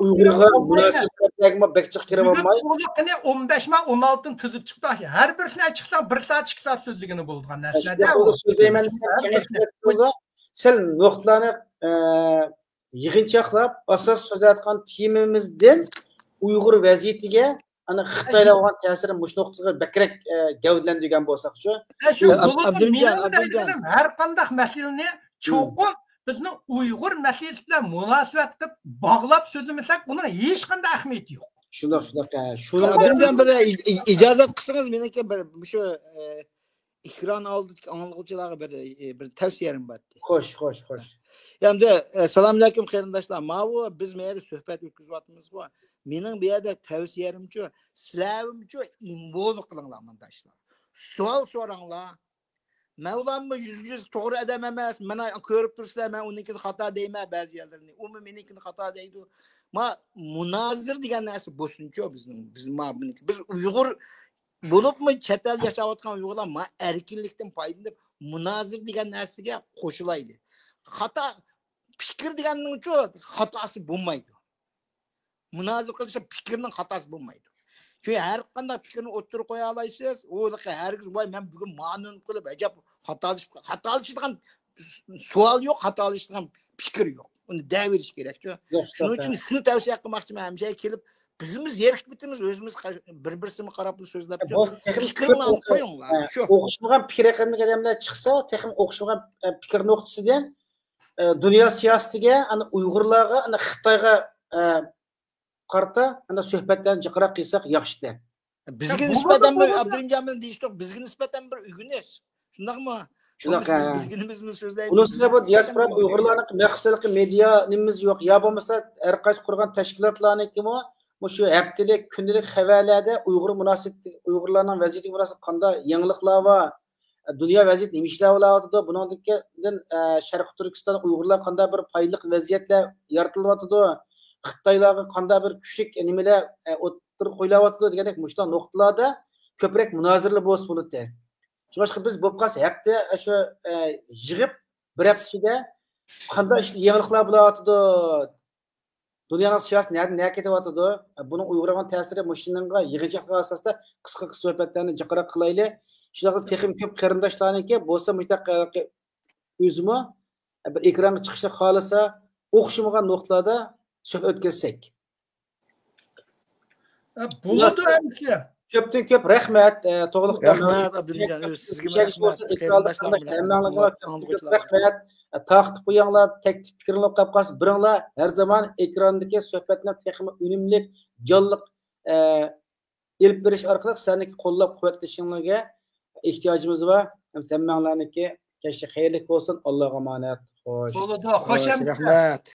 Uyg'urga munosabatlarga bekchiq kirib olmay. To'liqni 15 ma 16 tuzib chiqdi. Har birisini chiqsa 1 soat 2 soat so'zligini bo'lgan narsalarda. So'zlayman sil nuqtalarni yig'inchoqlab asos so'zlayotgan temamizdan Uyg'ur vaziyatiga ana Xitoylar olgan ta'siri mush nuqtaga bakrak gavdlantirgan bo'lsak-chi. Shu Abduljon har qanday masalani cho'qib bizni Uyg'ur masalasi bilan munosabat qilib bog'lab so'zlamasak, uning hech qanday ahamiyati yo'q. Shunaqa. Shundan bir ijozat qilsangiz, meniki shu ekran oldidagi anglag'uvchilarga bir tavsiyam bor. Xo'sh. Endi assalomu alaykum qarindoshlar. Mana biz meyda suhbat o'tkazyapmiz bu. Mening bu yerda tavsiyamcha, sizlarga involve qilinglar mendashlar. Savol so'ranglar. Mevlamı yüz doğru adam emas. Mana ko'rib tursa, men unikini xato deyman ba'zi yerlarni. U menikini xato deydi. Ma munozir degan narsa bo'lsin-ku biz Uyg'ur bo'libmi chet el yashayotgan Uyg'urlar ma erkinlikdan foydalanib munozir degan narsaga qo'shilaydi. Xato fikr deganning-ku xatosi bo'lmaydi. Munozir qilish fikrning xatosi bo'lmaydi. Çünkü her qanday fikrni o'ttirib qo'ya olasiz. U hargiz voy men bugun ma'lum qilib ajab xatolashgan savol yo'q, xatolashgan fikr yo'q. Uni davirish kerak. Shuning uchun shuni tavsiya qilmoqchiman. Hamshaya kelib bizimiz yerib bitimiz o'zimiz bir-birisini qarab so'zlab fikrlarni qo'yinglar. Shu o'qishmagan fikr qilmagan odamlar chiqsa, texnik o'qishmagan fikr nuqtasidan dunyo siyosatiga, ana Uyg'urlarga, ana Xitoyga qarta ana suhbatlarni jiqroq qilsak yaxshi-da. Bizga nisbatan bir Abduljon bilan deyishdik, bizga nisbatan bir uyg'unish. Shundaqmi? Shunaqa. Bizginimizni so'zlaymiz. Ulusda bu diaspora Uyg'urlarning maqsadli media nimamiz yo'q. Ya bo'lmasa har qaysi qurgan tashkilotlarnikimi shu haftalik, kundalik xabarlarda Uyg'ur munosabat Uyg'urlarning vaziyatiga munosabat qanday yangiliklar va dunyo vaziyati nima ishlar bo'layotdi, buningdan Sharq Turkiston Uyg'urlar qanday bir foydali vaziyatlar yaratilyapti. Xitoylarga qanday bir kuchlik nimalar o'tirib qo'yilyapti degandek mushta nuqtalarda ko'proq munozirlar bo'lsa bo'ladi. Shuning biz bo'lib qolsa hafta shu yig'ib bir hafta ichida qanday yangiliklar bo'layotdi, dunyoning siyosati nima ketyapti, buning Uyg'urlarga ta'siri mushinga yig'inchoqlar asosida qisqa suhbatlarni jiqroq qilaylik. Shunaqa texnik ko'p qarindoshlarniki bo'lsa mustaqil o'zimi bir ekranga chiqishni xohlasa o'xshamagan nuqtalarda suhbat o'tkazsak. Bo'ladi hamki. Köpten köp rahmat. To'g'liq Rahmat Abduljon, sizga rahmat. Rahmat. Taqtib qo'yinglar, taklif fikringizni qilib qolsiz. Biringlar har zamon ekrandagi suhbatni texnik unumli, jonliq ilib berish orqali sizlarni qo'llab-quvvatlashingizga ehtiyojimiz bor. Ham sammanlarniki kechki xayrli bo'lsin. Allohga omonat. Xo'sh. Bo'ldi, xo'sh. Rahmat.